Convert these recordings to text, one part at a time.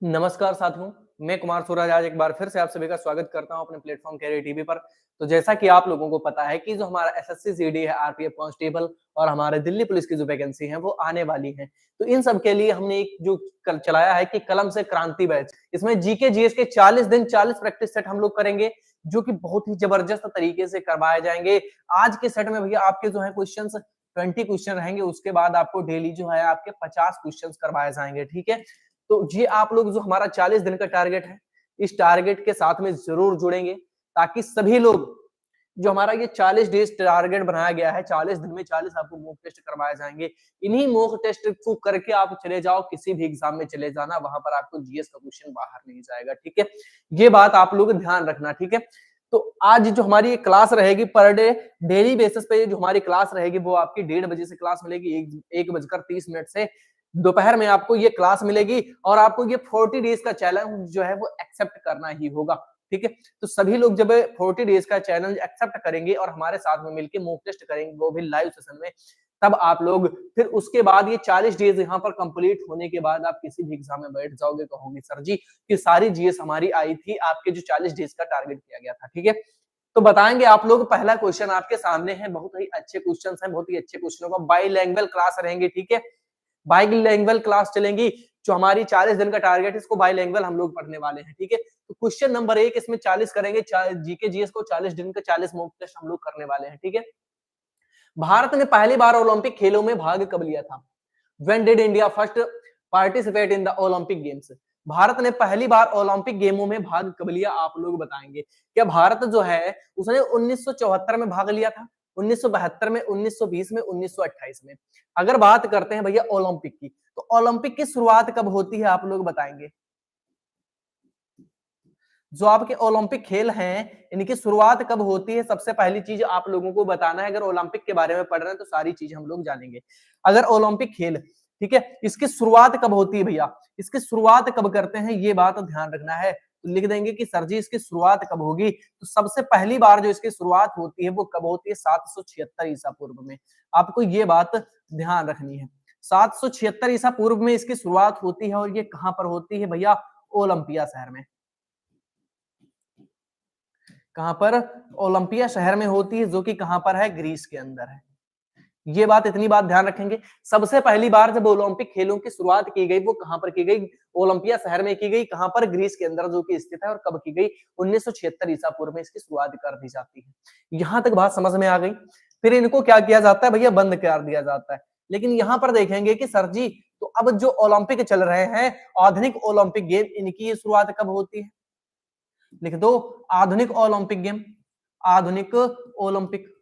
नमस्कार साथियों, मैं कुमार सूरज आज एक बार फिर से आप सभी का स्वागत करता हूं अपने प्लेटफॉर्म कैरियर टीवी पर। तो जैसा कि आप लोगों को पता है कि जो हमारा एसएससी जीडी है, आरपीएफ कांस्टेबल और हमारे दिल्ली पुलिस की जो वैकेंसी है वो आने वाली है। तो इन सब के लिए हमने एक जो कल चलाया है कि कलम से क्रांति बैच, इसमें जीके जीएस के 40 दिन 40 प्रैक्टिस सेट हम लोग करेंगे, जो कि बहुत ही जबरदस्त तरीके से करवाए जाएंगे। आज के सेट में भैया आपके जो है क्वेश्चन 20 क्वेश्चन रहेंगे, उसके बाद आपको डेली जो है आपके 50 क्वेश्चन करवाए जाएंगे। ठीक है, तो ये आप लोग जो हमारा 40 दिन का टारगेट है, इस टारगेट के साथ में जरूर जुड़ेंगे, ताकि सभी लोग जो हमारा ये 40 डेज टारगेट बनाया गया है, 40 दिन में 40 आपको मॉक टेस्ट करवाए जाएंगे। इन्हीं मॉक टेस्ट को करके आप चले जाओ, किसी भी एग्जाम में चले जाना, वहां पर आपको जीएस का क्वेश्चन बाहर नहीं जाएगा। ठीक है, ये बात आप लोग ध्यान रखना। ठीक है, तो आज जो हमारी ये क्लास रहेगी पर डे डेली बेसिस पे जो हमारी क्लास रहेगी वो आपकी 1:30 बजे से क्लास मिलेगी, 1:30 से दोपहर में आपको ये क्लास मिलेगी और आपको ये 40 डेज का चैलेंज जो है वो एक्सेप्ट करना ही होगा। ठीक है, तो सभी लोग जब 40 डेज का चैलेंज एक्सेप्ट करेंगे और हमारे साथ में मिलकर मॉक टेस्ट करेंगे, वो भी लाइव सेशन में, तब आप लोग फिर उसके बाद ये 40 डेज यहाँ पर कंप्लीट होने के बाद आप किसी भी एग्जाम में बैठ जाओगे, कहोगे सर जी कि सारी जीएस हमारी आई थी, आपके जो 40 डेज का टारगेट किया गया था। ठीक है, तो बताएंगे आप लोग। पहला क्वेश्चन आपके सामने है, बहुत ही अच्छे क्वेश्चन है, बहुत ही अच्छे क्वेश्चनों का बाईलैंग्वेज क्लास रहेंगे। ठीक है, बाईलैंग्वेज क्लास चलेंगी, जो हमारी 40 दिन का टारगेट है, इसको बाईलैंग्वेज हम लोग पढ़ने वाले हैं। ठीक है, तो क्वेश्चन नंबर 1 इसमें 40 करेंगे, जीके जीएस को 40 दिन का 40 मॉक टेस्ट हम लोग करने वाले हैं। ठीक है, भारत ने पहली बार ओलंपिक खेलों में भाग कब लिया था? When did India first participate in the Olympic Games? Bharat ने पहली बार ओलंपिक गेमों में भाग कब लिया, आप लोग बताएंगे। क्या भारत जो है उसने 1974 में भाग लिया था, 1972 में, 1920 में, 1928 में? अगर बात करते हैं भैया ओलंपिक की, तो ओलंपिक की शुरुआत कब होती है, आप लोग बताएंगे। जो आपके ओलंपिक खेल हैं, इनकी शुरुआत कब होती है, सबसे पहली चीज आप लोगों को बताना है। अगर ओलंपिक के बारे में पढ़ रहे हैं तो सारी चीज हम लोग जानेंगे। अगर ओलंपिक खेल, ठीक है, इसकी शुरुआत कब होती है भैया, इसकी शुरुआत कब करते हैं, ये बात ध्यान रखना है। तो लिख देंगे कि सर जी इसकी शुरुआत कब होगी, तो सबसे पहली बार जो इसकी शुरुआत होती है वो कब होती है, 776 ईसा पूर्व में। आपको ये बात ध्यान रखनी है, 776 ईसा पूर्व में इसकी शुरुआत होती है। और ये कहां पर होती है भैया, ओलंपिया शहर में। कहां पर, ओलंपिया शहर में होती है, जो कि कहां पर है, ग्रीस के अंदर है। ये बात, इतनी बात ध्यान रखेंगे। सबसे पहली बार जब ओलंपिक खेलों की शुरुआत की गई वो कहां पर की गई, ओलंपिया शहर में की गई। कहां पर, ग्रीस के अंदर, जो कि स्थित है। और कब की गई, 1976 ईसा पूर्व में इसकी शुरुआत कर दी जाती है। यहां तक बात समझ में आ गई। फिर इनको क्या किया जाता है भैया, बंद कर दिया जाता है। लेकिन यहां पर देखेंगे कि सर जी, तो अब जो ओलंपिक चल रहे हैं, आधुनिक ओलंपिक गेम, इनकी शुरुआत कब होती है, लिख दो, आधुनिक ओलंपिक गेम, आधुनिक ओलंपिक,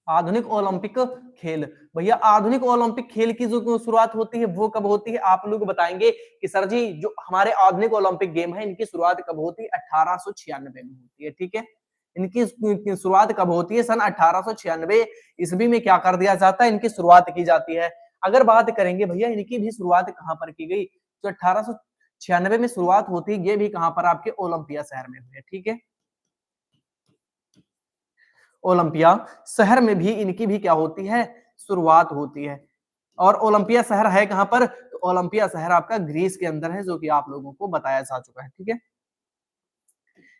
आधुनिक ओलंपिक खेल। भैया आधुनिक ओलंपिक खेल की जो शुरुआत होती है वो कब होती है, आप लोग बताएंगे कि सर जी जो हमारे आधुनिक ओलंपिक गेम है इनकी शुरुआत कब होती है, 1896 में होती है। ठीक है, इनकी शुरुआत कब होती है, सन 1896 ईस्वी में क्या कर दिया जाता है, इनकी शुरुआत की जाती है। अगर बात करेंगे भैया इनकी भी शुरुआत कहां पर की गई, तो 1896 में शुरुआत होती है, ये भी कहां पर, आपके ओलंपिया शहर में हुई है। ठीक है, ओलंपिया शहर में भी इनकी भी क्या होती है, शुरुआत होती है। और ओलंपिया शहर है कहां पर, तो ओलंपिया शहर आपका ग्रीस के अंदर है, जो कि आप लोगों को बताया जा चुका है। ठीक है,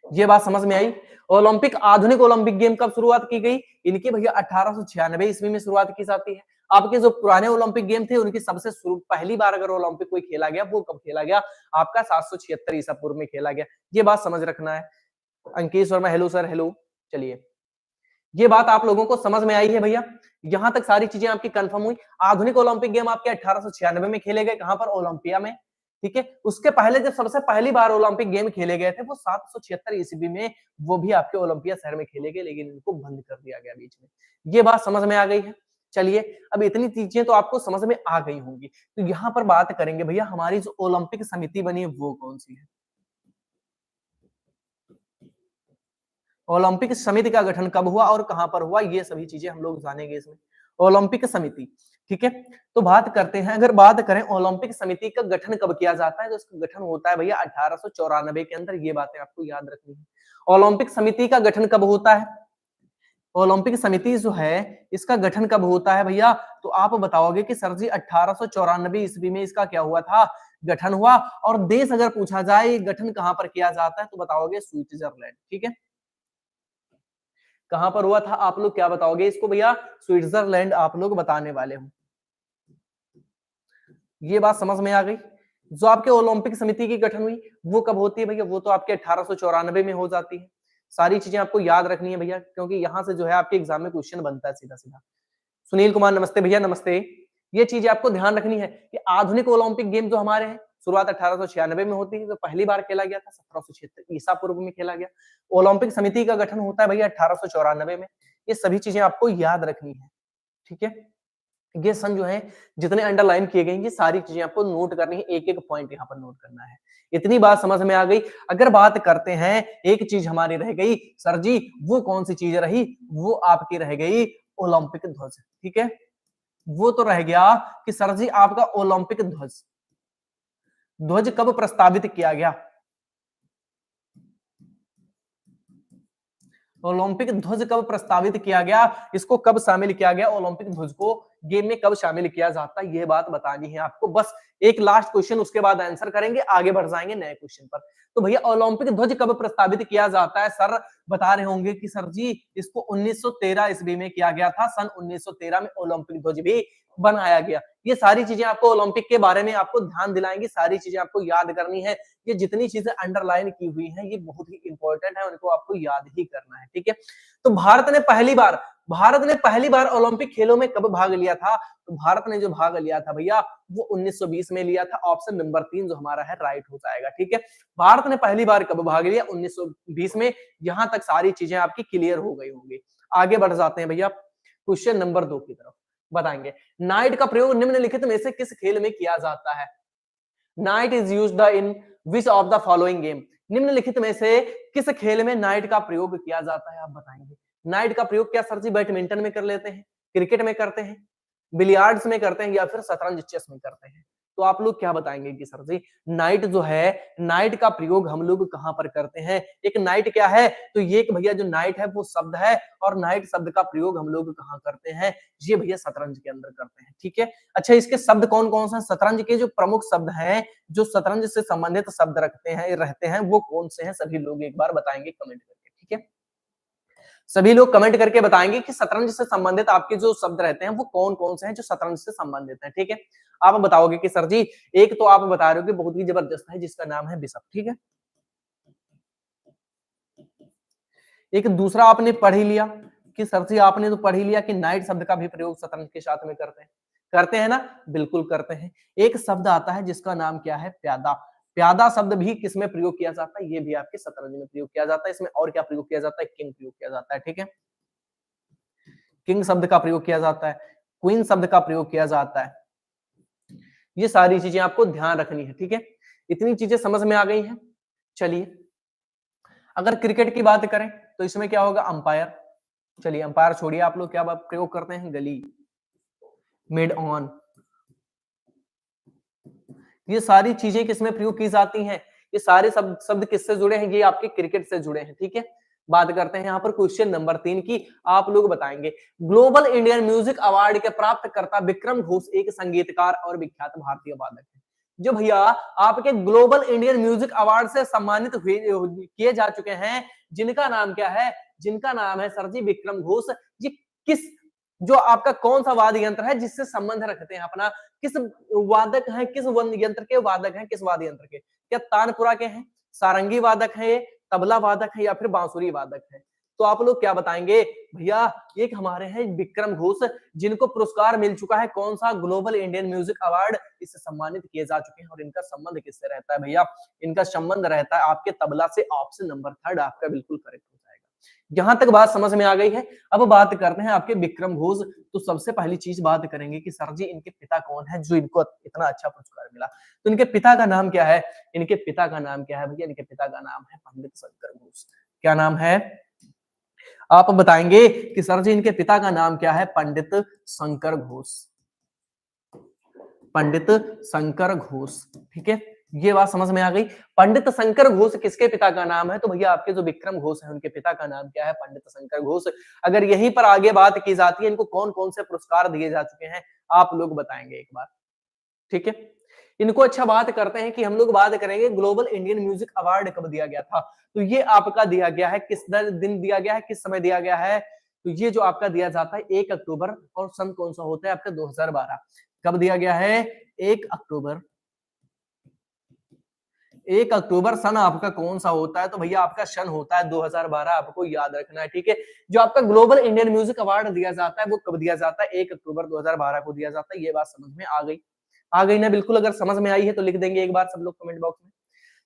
ये बात समझ में आई। ओलंपिक, आधुनिक ओलंपिक गेम कब शुरुआत की गई, इनकी भैया 1896 ईस्वी में शुरुआत की जाती है। आपके जो पुराने ओलंपिक गेम थे उनकी सबसे पहली बार अगर ओलंपिक कोई खेला गया वो कब खेला गया, आपका 776 ईसा पूर्व में खेला गया। ये बात समझ रखना है। Ankit Sharma, hello sir, hello. चलिए, ये बात आप लोगों को समझ में आई है भैया, यहां तक सारी चीजें आपकी कंफर्म हुई। आधुनिक ओलंपिक गेम आपके 1896 में खेले गए, कहां पर, ओलंपिया में। ठीक है, उसके पहले जब सबसे पहली बार ओलंपिक गेम खेले गए थे वो 776 ईस्वी में, वो भी आपके ओलंपिया शहर में खेले गए, लेकिन इनको बंद कर दिया गया बीच में। ये बात समझ में आ गई है। चलिए, अब इतनी चीजें तो आपको समझ में आ गई होंगी, तो यहां पर बात करेंगे भैया हमारी जो ओलंपिक समिति बनी है वो कौन सी है। ओलंपिक समिति का गठन कब हुआ और कहां पर हुआ, ये सभी चीजें हम लोग जानेंगे इसमें। ओलंपिक समिति, ठीक है। तो बात करते हैं, अगर बात करें ओलंपिक समिति का गठन कब किया जाता है, तो इसका गठन होता है भैया 1894 के अंदर। ये बातें आपको याद रखनी है। ओलंपिक समिति का गठन कब होता है? ओलंपिक समिति जो है इसका गठन कब होता है भैया? तो आप बताओगे कि सर जी 1894 ईस्वी में इसका क्या हुआ था? गठन हुआ। और देश अगर पूछा जाए गठन कहां पर किया जाता है, तो बताओगे स्विट्जरलैंड। ठीक है, कहां पर हुआ था? आप लोग क्या बताओगे इसको भैया? स्विट्जरलैंड आप लोग बताने वाले हो। ये बात समझ में आ गई। जो आपके ओलंपिक समिति की गठन हुई वो कब होती है भैया? वो तो आपके 1894 में हो जाती है। सारी चीजें आपको याद रखनी है भैया, क्योंकि यहां से जो है आपके एग्जाम में क्वेश्चन बनता है सीधा सीधा। सुनील कुमार नमस्ते भैया, नमस्ते। ये चीजें आपको ध्यान रखनी है कि आधुनिक ओलंपिक गेम जो हमारे हैं शुरुआत 1896 में होती है, तो पहली बार खेला गया था 1776 ईसा पूर्व में खेला गया। ओलंपिक समिति का गठन होता है भैया 1894 में। ये सभी चीजें आपको याद रखनी है। ठीक है, ये सन जो है जितने अंडरलाइन किए गए हैं, ये सारी चीजें आपको नोट करनी है, एक एक पॉइंट यहाँ पर नोट करना है। इतनी बात समझ में आ गई। अगर बात करते हैं, एक चीज हमारी रह गई सर जी, वो कौन सी चीज रही? वो आपकी रह गई ओलंपिक ध्वज। ठीक है, वो तो रह गया कि सर जी आपका ओलंपिक ध्वज, ध्वज कब प्रस्तावित किया गया? ओलंपिक ध्वज कब प्रस्तावित किया गया? इसको कब शामिल किया गया? ओलंपिक ध्वज को गेम में कब शामिल किया जाता है, ये बात बतानी है आपको। बस एक लास्ट क्वेश्चन, उसके बाद आंसर करेंगे, आगे बढ़ जाएंगे नए क्वेश्चन पर। तो भैया ओलंपिक ध्वज कब प्रस्तावित किया जाता है? सर बता रहे होंगे कि सर जी इसको 1913 ईस्वी में किया गया था। सन 1913 में ओलंपिक ध्वज भी बनाया गया। ये सारी चीजें आपको ओलंपिक के बारे में आपको ध्यान दिलाएंगी, सारी चीजें आपको याद करनी है। ये जितनी चीजें अंडरलाइन की हुई हैं ये बहुत ही इंपॉर्टेंट है, उनको आपको याद ही करना है। ठीक है, तो भारत ने पहली बार ओलंपिक खेलों में कब भाग लिया था? तो भारत ने जो भाग लिया था भैया वो 1920 में लिया था। ऑप्शन नंबर 3 जो हमारा है राइट हो जाएगा। ठीक है, भारत ने पहली बार कब भाग लिया? 1920 में। यहां तक सारी चीजें आपकी क्लियर हो गई होंगी। आगे बढ़ जाते हैं भैया क्वेश्चन नंबर 2 की तरफ। बताएंगे नाइट का प्रयोग निम्नलिखित में से किस खेल में किया जाता है? Night is used in which of the following game? निम्नलिखित में से किस खेल में नाइट का प्रयोग किया जाता है? आप बताएंगे। नाइट का प्रयोग क्या सर जी बैडमिंटन में कर लेते हैं, क्रिकेट में करते हैं, बिलियार्ड्स में करते हैं, या फिर शतरंज चेस में करते हैं? तो आप लोग क्या बताएंगे कि सर जी नाइट जो है, नाइट का प्रयोग हम लोग कहां पर करते हैं? एक नाइट क्या है? तो ये एक भैया जो नाइट है वो शब्द है, और नाइट शब्द का प्रयोग हम लोग कहां करते हैं? ये भैया शतरंज के अंदर करते हैं। ठीक है, अच्छा इसके शब्द कौन कौन से हैं? शतरंज के जो प्रमुख शब्द हैं, जो शतरंज से संबंधित शब्द रहते हैं वो कौन से हैं? सभी लोग एक बार बताएंगे कमेंट करके। ठीक है, सभी लोग कमेंट करके बताएंगे कि शतरंज से संबंधित आपके जो शब्द रहते हैं वो कौन कौन से हैं जो शतरंज से संबंधित हैं। ठीक है, आप बताओगे कि सर जी एक तो आप बता रहे हो कि बहुत ही जबरदस्त है जिसका नाम है बिशप। ठीक है, एक दूसरा आपने पढ़ ही लिया कि सर जी आपने तो पढ़ ही लिया कि नाइट शब्द का भी प्रयोग शतरंज के साथ में करते हैं ना? बिल्कुल करते हैं। एक शब्द आता है जिसका नाम क्या है? प्यादा। प्यादा शब्द भी किसमें प्रयोग किया जाता है? ये भी आपके शतरंज में प्रयोग किया जाता है। इसमें और क्या प्रयोग किया जाता है? किंग प्रयोग किया जाता है। ठीक है, किंग शब्द का प्रयोग किया जाता है, क्वीन शब्द का प्रयोग किया जाता है। ये सारी चीजें आपको ध्यान रखनी है। ठीक है, इतनी चीजें समझ में आ गई हैं। चलिए अगर क्रिकेट की बात करें तो इसमें क्या होगा? अंपायर। चलिए अंपायर छोड़िए, आप लोग क्या प्रयोग करते हैं? गली, मिड ऑन। ये सारी चीजें किसमें प्रयोग की जाती हैं? ये सारे शब्द किससे जुड़े हैं? ये आपके क्रिकेट से जुड़े हैं। ठीक है, बात करते हैं यहाँ पर क्वेश्चन नंबर 3 की। आप लोग बताएंगे ग्लोबल इंडियन म्यूजिक अवार्ड के प्राप्तकर्ता विक्रम घोष एक संगीतकार और विख्यात भारतीय वादक है। जो भैया आपके ग्लोबल इंडियन म्यूजिक अवार्ड से सम्मानित हुए किए जा चुके हैं, जिनका नाम क्या है? जिनका नाम है सर जी विक्रम घोष। ये किस, जो आपका कौन सा वाद्य यंत्र है जिससे संबंध रखते हैं अपना? किस वादक हैं, किस यंत्र के वादक हैं, किस वाद्य यंत्र के? क्या तानपुरा के हैं, सारंगी वादक है, तबला वादक है, या फिर बांसुरी वादक है? तो आप लोग क्या बताएंगे? भैया एक हमारे हैं विक्रम घोष, जिनको पुरस्कार मिल चुका है कौन सा? ग्लोबल इंडियन म्यूजिक अवार्ड, इससे सम्मानित किए जा चुके हैं। और इनका संबंध किससे रहता है भैया? इनका संबंध रहता है आपके तबला से। ऑप्शन नंबर 3 आपका बिल्कुल करेक्ट हो जाएगा। यहां तक बात समझ में आ गई है। अब बात करते हैं आपके विक्रम घोष। तो सबसे पहली चीज बात करेंगे कि सर जी इनके पिता कौन है जो इनको इतना अच्छा पुरस्कार मिला? तो इनके पिता का नाम क्या है? इनके पिता का नाम क्या है भैया? इनके पिता का नाम है पंडित शंकर घोष। क्या नाम है? आप बताएंगे कि सर जी इनके पिता का नाम क्या है? पंडित शंकर घोष। पंडित शंकर घोष। ठीक है, ये बात समझ में आ गई। पंडित शंकर घोष किसके पिता का नाम है? तो भैया आपके जो विक्रम घोष है उनके पिता का नाम क्या है? पंडित शंकर घोष। अगर यहीं पर आगे बात की जाती है, इनको कौन कौन से पुरस्कार दिए जा चुके हैं आप लोग बताएंगे एक बार। ठीक है, इनको अच्छा बात करते हैं कि हम लोग बात करेंगे ग्लोबल इंडियन म्यूजिक अवार्ड कब दिया गया था। तो ये आपका दिया गया है, किस दिन दिया गया है, किस समय दिया गया है? तो ये जो आपका दिया जाता है 1 अक्टूबर, और सन कौन सा होता है आपका? 2012। कब दिया गया है? 1 अक्टूबर। 1 अक्टूबर सन आपका कौन सा होता है? तो भैया आपका सन होता है 2012, आपको याद रखना है। ठीक है, जो आपका ग्लोबल इंडियन म्यूजिक अवार्ड दिया जाता है वो कब दिया जाता है? 1 अक्टूबर 2012 को दिया जाता है। ये बात समझ में आ गई? आ गई ना? बिल्कुल, अगर समझ में आई है तो लिख देंगे एक बार सब लोग कमेंट बॉक्स में।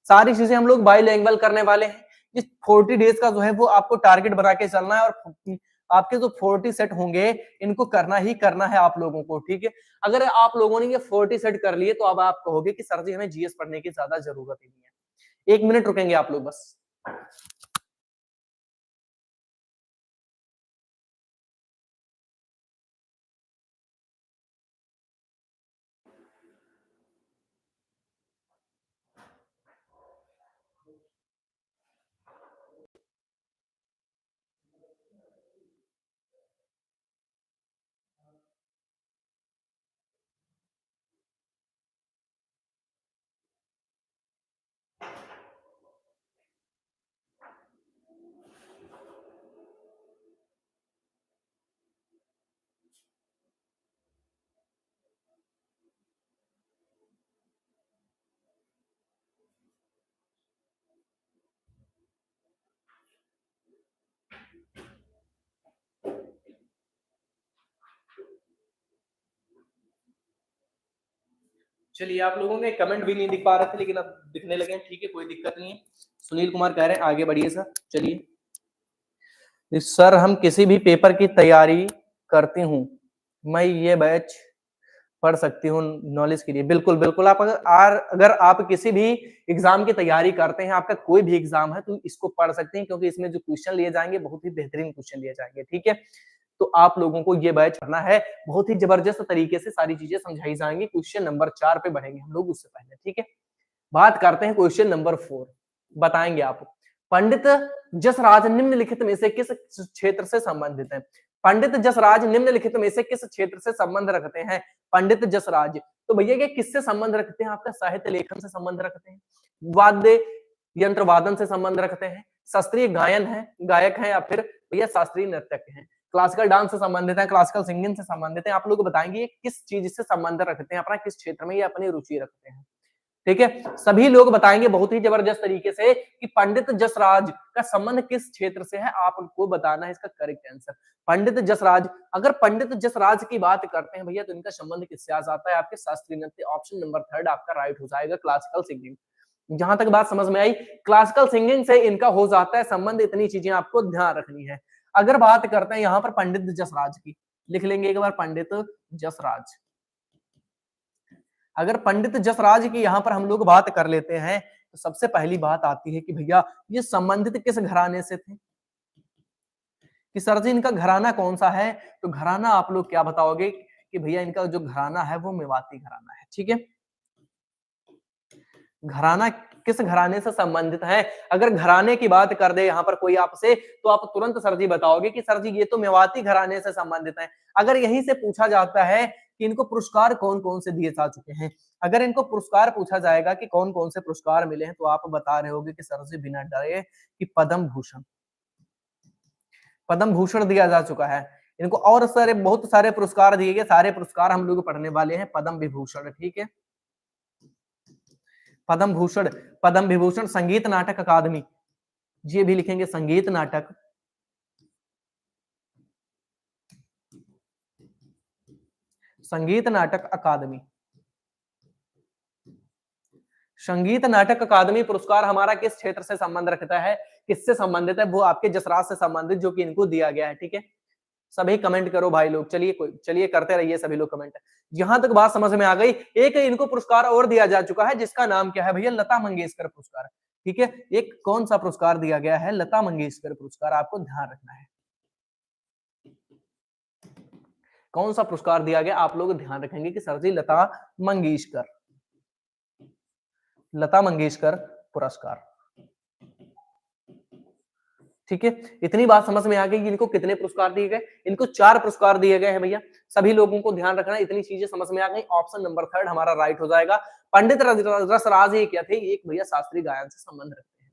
सारी चीजें हम लोग बाइलिंगुअल करने वाले हैं। इस 40 डेज का जो है वो आपको टारगेट बना के चलना है, और आपके जो 40 सेट होंगे इनको करना ही करना है आप लोगों को। ठीक है, अगर आप लोगों ने ये 40 सेट कर लिए तो अब आप कहोगे कि सर जी हमें जीएस पढ़ने की ज्यादा जरूरत ही नहीं है। 1 मिनट रुकेंगे आप लोग बस। चलिए, आप लोगों ने कमेंट भी नहीं दिख पा रहे थे लेकिन अब दिखने लगे हैं। ठीक है, कोई दिक्कत नहीं है। सुनील कुमार कह रहे हैं आगे बढ़िए सर। चलिए, सर हम किसी भी पेपर की तैयारी करती हूँ, मैं ये बैच पढ़ सकती हूँ नॉलेज के लिए। बिल्कुल बिल्कुल, आप अगर आप किसी भी एग्जाम की तैयारी करते हैं, आपका कोई भी एग्जाम है तो इसको पढ़ सकते हैं, क्योंकि इसमें जो क्वेश्चन लिए जाएंगे बहुत ही बेहतरीन क्वेश्चन लिए जाएंगे। ठीक है, तो आप लोगों को ये बैच पढ़ना है। बहुत ही जबरदस्त तरीके से सारी चीजें समझाई जाएंगी। क्वेश्चन नंबर 4 पे बढ़ेंगे हम लोग उससे पहले। ठीक है, बात करते हैं क्वेश्चन नंबर 4। बताएंगे आप, पंडित जसराज निम्नलिखित में से किस क्षेत्र से संबंधित है? पंडित जसराज निम्नलिखित में से किस क्षेत्र से संबंध रखते हैं? पंडित जसराज, तो भैया ये किससे संबंध रखते हैं? आपका साहित्य लेखन से संबंध रखते हैं, वाद्य यंत्र वादन से संबंध रखते हैं, शास्त्रीय गायन है, गायक है, या फिर भैया शास्त्रीय नृत्यक हैं, क्लासिकल डांस से संबंधित है, क्लासिकल सिंगिंग से संबंधित है। आप लोग बताएंगे किस चीज से संबंध रखते हैं, अपना किस क्षेत्र में ये अपनी रुचि रखते हैं। ठीक है, सभी लोग बताएंगे बहुत ही जबरदस्त तरीके से कि पंडित जसराज का संबंध किस क्षेत्र से है। आपको बताना है इसका करेक्ट आंसर। पंडित जसराज, अगर पंडित जसराज की बात करते हैं भैया तो इनका संबंध किससे आ जाता है? आपके शास्त्रीय नृत्य। ऑप्शन नंबर 3 आपका राइट हो जाएगा, क्लासिकल सिंगिंग। जहां तक बात समझ में आई, क्लासिकल सिंगिंग से इनका हो जाता है संबंध। इतनी चीजें आपको ध्यान रखनी है। अगर बात करते हैं यहाँ पर पंडित जसराज की, लिख लेंगे एक बार पंडित जसराज। अगर पंडित जसराज की यहाँ पर हम लोग बात कर लेते हैं तो सबसे पहली बात आती है कि भैया ये संबंधित किस घराने से थे, कि सर जी इनका घराना कौन सा है? तो घराना आप लोग क्या बताओगे कि भैया इनका जो घराना है वो मेवाती घराना है। ठीक है, घराना किस घराने से संबंधित है? अगर घराने की बात कर दे यहाँ पर कोई आपसे तो आप तुरंत सर जी बताओगे कि सर जी ये तो मेवाती घराने से संबंधित है। अगर यहीं से पूछा जाता है कि इनको पुरस्कार कौन कौन से दिए जा चुके हैं, अगर इनको पुरस्कार पूछा जाएगा कि कौन कौन से पुरस्कार मिले हैं, तो आप बता रहे होगे कि सर जी बिना डरे कि पद्म भूषण, पद्म भूषण दिया जा चुका है इनको। और सारे बहुत सारे पुरस्कार दिए गए, सारे पुरस्कार हम लोग पढ़ने वाले हैं। पद्म विभूषण, ठीक है, पद्म भूषण, पद्म विभूषण, संगीत नाटक अकादमी, ये भी लिखेंगे संगीत नाटक, संगीत नाटक अकादमी। संगीत नाटक अकादमी पुरस्कार हमारा किस क्षेत्र से संबंध रखता है, किससे संबंधित है? वो आपके जसराज से संबंधित, जो कि इनको दिया गया है। ठीक है, सभी कमेंट करो भाई लोग। चलिए करते रहिए सभी लोग कमेंट। यहां तक बात समझ में आ गई। एक इनको पुरस्कार और दिया जा चुका है जिसका नाम क्या है भैया? लता मंगेशकर पुरस्कार। ठीक है, एक कौन सा पुरस्कार दिया गया है? लता मंगेशकर पुरस्कार, आपको ध्यान रखना है। कौन सा पुरस्कार दिया गया? आप लोग ध्यान रखेंगे कि सर जी लता मंगेशकर पुरस्कार। ठीक है, इतनी बात समझ में आ गई कि इनको कितने पुरस्कार दिए गए? इनको 4 पुरस्कार दिए गए हैं भैया। सभी लोगों को ध्यान रखना है, इतनी चीजें समझ में आ गई। ऑप्शन नंबर 3 हमारा राइट हो जाएगा। पंडित रसराज ये क्या थे? एक भैया शास्त्रीय गायन से संबंध रखते हैं।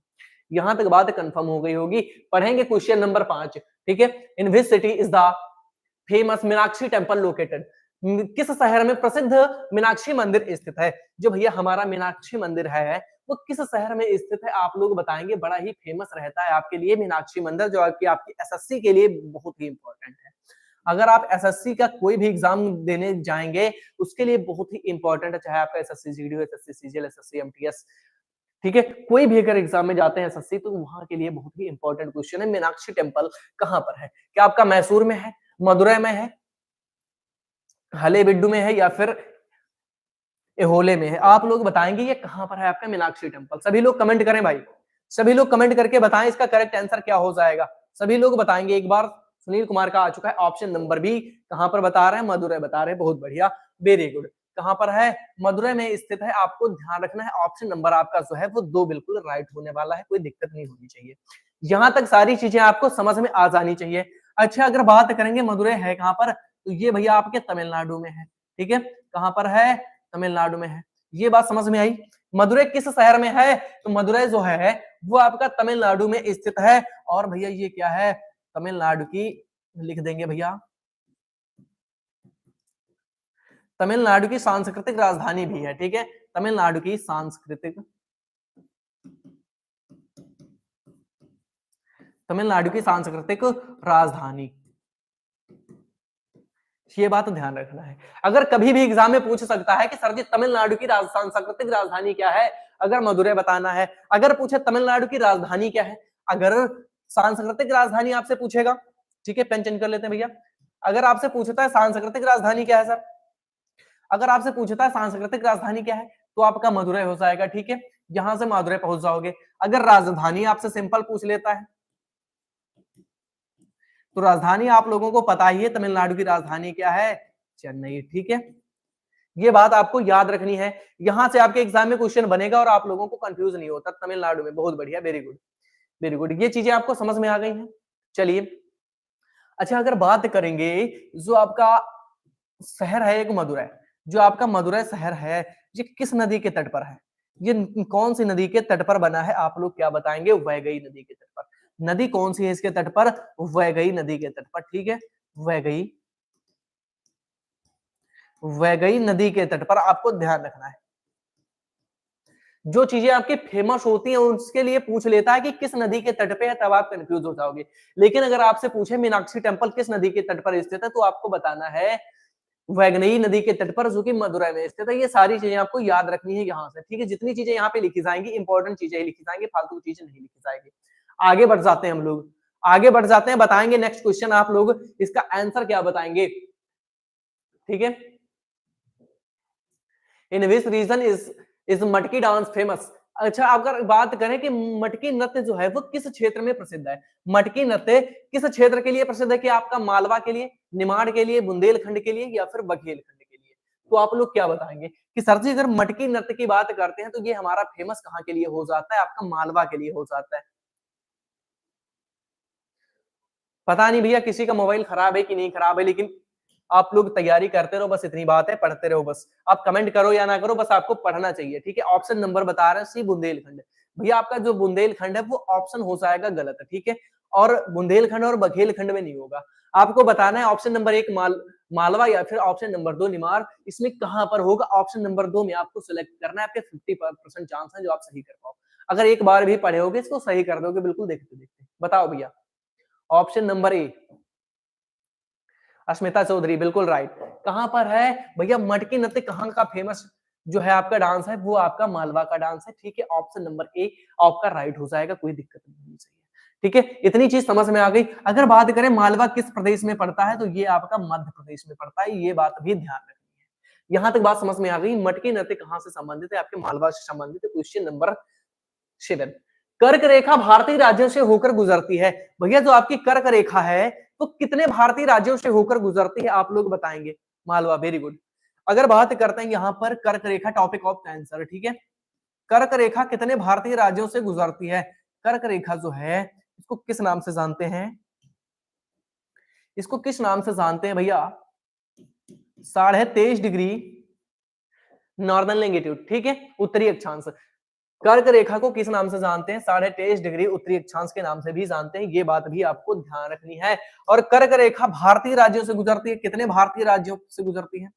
यहां तक बात कंफर्म हो गई होगी। पढ़ेंगे क्वेश्चन नंबर 5। ठीक है, in which city is the famous Meenakshi temple located? किस शहर में प्रसिद्ध मीनाक्षी मंदिर स्थित है? जो भैया हमारा मीनाक्षी मंदिर है वो किस शहर में स्थित है? आप लोग बताएंगे। बड़ा ही फेमस रहता है आपके लिए मीनाक्षी मंदिर, जो आपकी एसएससी के लिए बहुत ही इंपॉर्टेंट है। अगर आप एसएससी का कोई भी एग्जाम देने जाएंगे उसके लिए बहुत ही इंपॉर्टेंट है, चाहे आपका एसएससी जीडी हो, एसएससी सीजीएल, एसएससी एमटीएस। ठीक है, कोई भी अगर एग्जाम में जाते हैं एसएससी तो वहां के लिए बहुत ही इंपॉर्टेंट क्वेश्चन है, मीनाक्षी टेम्पल कहां पर है? क्या आपका मैसूर में है, मदुरै में है, हलेबिड्डू में है, या फिर एहोले में है? आप लोग बताएंगे ये कहां पर है आपका मीनाक्षी टेम्पल। सभी लोग कमेंट करें भाई, सभी लोग कमेंट करके बताएं इसका करेक्ट आंसर क्या हो जाएगा। सभी लोग बताएंगे। एक बार सुनील कुमार का आ चुका है ऑप्शन नंबर बी। कहां पर बता रहे हैं? मदुरै बता रहे हैं, बहुत बढ़िया, वेरी गुड। कहां पर है? मदुरै में स्थित है। आपको ध्यान रखना है ऑप्शन नंबर आपका जो है वो 2 बिल्कुल राइट होने वाला है, कोई दिक्कत नहीं होनी चाहिए। यहां तक सारी चीजें आपको समझ में आ जानी चाहिए। अच्छा, अगर बात करेंगे मदुरै है कहां पर, तो ये भैया आपके तमिलनाडु में है। ठीक है, कहां पर है? तमिलनाडु में है। ये बात समझ में आई। मदुरै किस शहर में है? तो मदुरै जो है वो आपका तमिलनाडु में स्थित है। और भैया ये क्या है? तमिलनाडु की, लिख देंगे भैया, तमिलनाडु की सांस्कृतिक राजधानी भी है। ठीक है, तमिलनाडु की सांस्कृतिक, तमिलनाडु की सांस्कृतिक राजधानी, ये बात ध्यान रखना है। अगर कभी भी एग्जाम में पूछ सकता है कि सर जी तमिलनाडु की सांस्कृतिक राजधानी क्या है, अगर मदुरै बताना है। अगर पूछे तमिलनाडु की राजधानी क्या है, अगर सांस्कृतिक राजधानी आपसे पूछेगा, ठीक है, पेन चेंज कर लेते हैं भैया। अगर आपसे पूछता है सांस्कृतिक राजधानी क्या है सर, अगर आपसे पूछता है सांस्कृतिक राजधानी क्या है, तो आपका मदुरै हो जाएगा। ठीक है, यहां से मदुरै पहुंच जाओगे। अगर राजधानी आपसे सिंपल पूछ लेता है, तो राजधानी आप लोगों को पता ही है, तमिलनाडु की राजधानी क्या है? चेन्नई। ठीक है, ये बात आपको याद रखनी है। यहां से आपके एग्जाम में क्वेश्चन बनेगा और आप लोगों को कंफ्यूज नहीं होता। तमिलनाडु में, बहुत बढ़िया, वेरी गुड, वेरी गुड। ये चीजें आपको समझ में आ गई हैं। चलिए, अच्छा, अगर बात करेंगे जो आपका शहर है एक मदुरै, जो आपका मदुरै शहर है, ये किस नदी के तट पर है? ये कौन सी नदी के तट पर बना है? आप लोग क्या बताएंगे? वैगई नदी के तट पर। नदी कौन सी है इसके तट पर? वैगई नदी के तट पर। ठीक है, वैगई, वैगई नदी के तट पर आपको ध्यान रखना है। जो चीजें आपकी फेमस होती हैं उसके लिए पूछ लेता है कि किस नदी के तट पे है, तब आप कंफ्यूज हो जाओगे। लेकिन अगर आपसे पूछे मीनाक्षी टेम्पल किस नदी के तट पर स्थित है, तो आपको बताना है वैगनई नदी के तट पर, जो कि मदुरै में स्थित है। ये सारी चीजें आपको याद रखनी है यहाँ से। ठीक है, जितनी चीजें यहाँ पे लिखी जाएंगी इंपॉर्टेंट चीजें ही लिखी जाएंगी, फालतू चीजें नहीं लिखी जाएंगी। आगे बढ़ जाते हैं हम लोग, आगे बढ़ जाते हैं। बताएंगे नेक्स्ट क्वेश्चन, आप लोग इसका आंसर क्या बताएंगे? ठीक है, इन विच रीजन इज मटकी डांस फेमस? अच्छा, अगर बात करें कि मटकी नृत्य जो है वो किस क्षेत्र में प्रसिद्ध है, मटकी नृत्य किस क्षेत्र के लिए प्रसिद्ध है? कि आपका मालवा के लिए, निमाड़ के लिए, बुंदेलखंड के लिए, या फिर बघेलखंड के लिए? तो आप लोग क्या बताएंगे कि सर जी अगर मटकी नृत्य की बात करते हैं तो ये हमारा फेमस कहाँ के लिए हो जाता है? आपका मालवा के लिए हो जाता है। पता नहीं भैया किसी का मोबाइल खराब है कि नहीं खराब है, लेकिन आप लोग तैयारी करते रहो, बस इतनी बात है, पढ़ते रहो बस। आप कमेंट करो या ना करो, बस आपको पढ़ना चाहिए। ठीक है, ऑप्शन नंबर बता रहे हैं सी, बुंदेलखंड। भैया आपका जो बुंदेलखंड है वो ऑप्शन हो जाएगा गलत। ठीक है, और बुंदेलखंड और बघेलखंड में नहीं होगा। आपको बताना है ऑप्शन नंबर 1 मालवा या फिर ऑप्शन नंबर 2 निमार, इसमें कहां पर होगा? ऑप्शन नंबर 2 में आपको सिलेक्ट करना है। आपके 50% चांस है जो आप सही कर पाओ। अगर एक बार भी पढ़े होगे इसको सही कर दोगे बिल्कुल, देखते देखते। बताओ भैया, ऑप्शन नंबर ए, अस्मिता चौधरी, बिल्कुल राइट। कहां पर है भैया? मटकी नृत्य कहां का फेमस जो है आपका डांस है, वो आपका मालवा का डांस है। ठीक है, ऑप्शन नंबर ए आपका राइट हो जाएगा, कोई दिक्कत नहीं होनी चाहिए। ठीक है, इतनी चीज समझ में आ गई। अगर बात करें मालवा किस प्रदेश में पड़ता है, तो ये आपका मध्य प्रदेश में पड़ता है। ये बात भी ध्यान रखनी है। यहां तक बात समझ में आ गई। मटकी नृत्य कहां से संबंधित है? आपके मालवा से संबंधित है। क्वेश्चन नंबर 7, कर्क रेखा भारतीय राज्यों से होकर गुजरती है। भैया जो आपकी कर्क रेखा है वो कितने भारतीय राज्यों से होकर गुजरती है, आप लोग बताएंगे। Malwa, very good. अगर बात करते हैं यहाँ पर कर्क रेखा, टॉपिक ऑफ आंसर, ठीक है। कर्क रेखा कितने भारतीय राज्यों से गुजरती है? कर्क रेखा जो है इसको किस नाम से जानते हैं? इसको किस नाम से जानते हैं भैया? 23.5 डिग्री नॉर्दर्न लैंगिट्यूड, ठीक है, उत्तरी अक्षांश। कर्क रेखा को किस नाम से जानते हैं? 23.5 डिग्री उत्तरी अक्षांश के नाम से भी जानते हैं, ये बात भी आपको ध्यान रखनी है। और कर्क रेखा भारतीय राज्यों से गुजरती है, कितने भारतीय राज्यों से गुजरती है?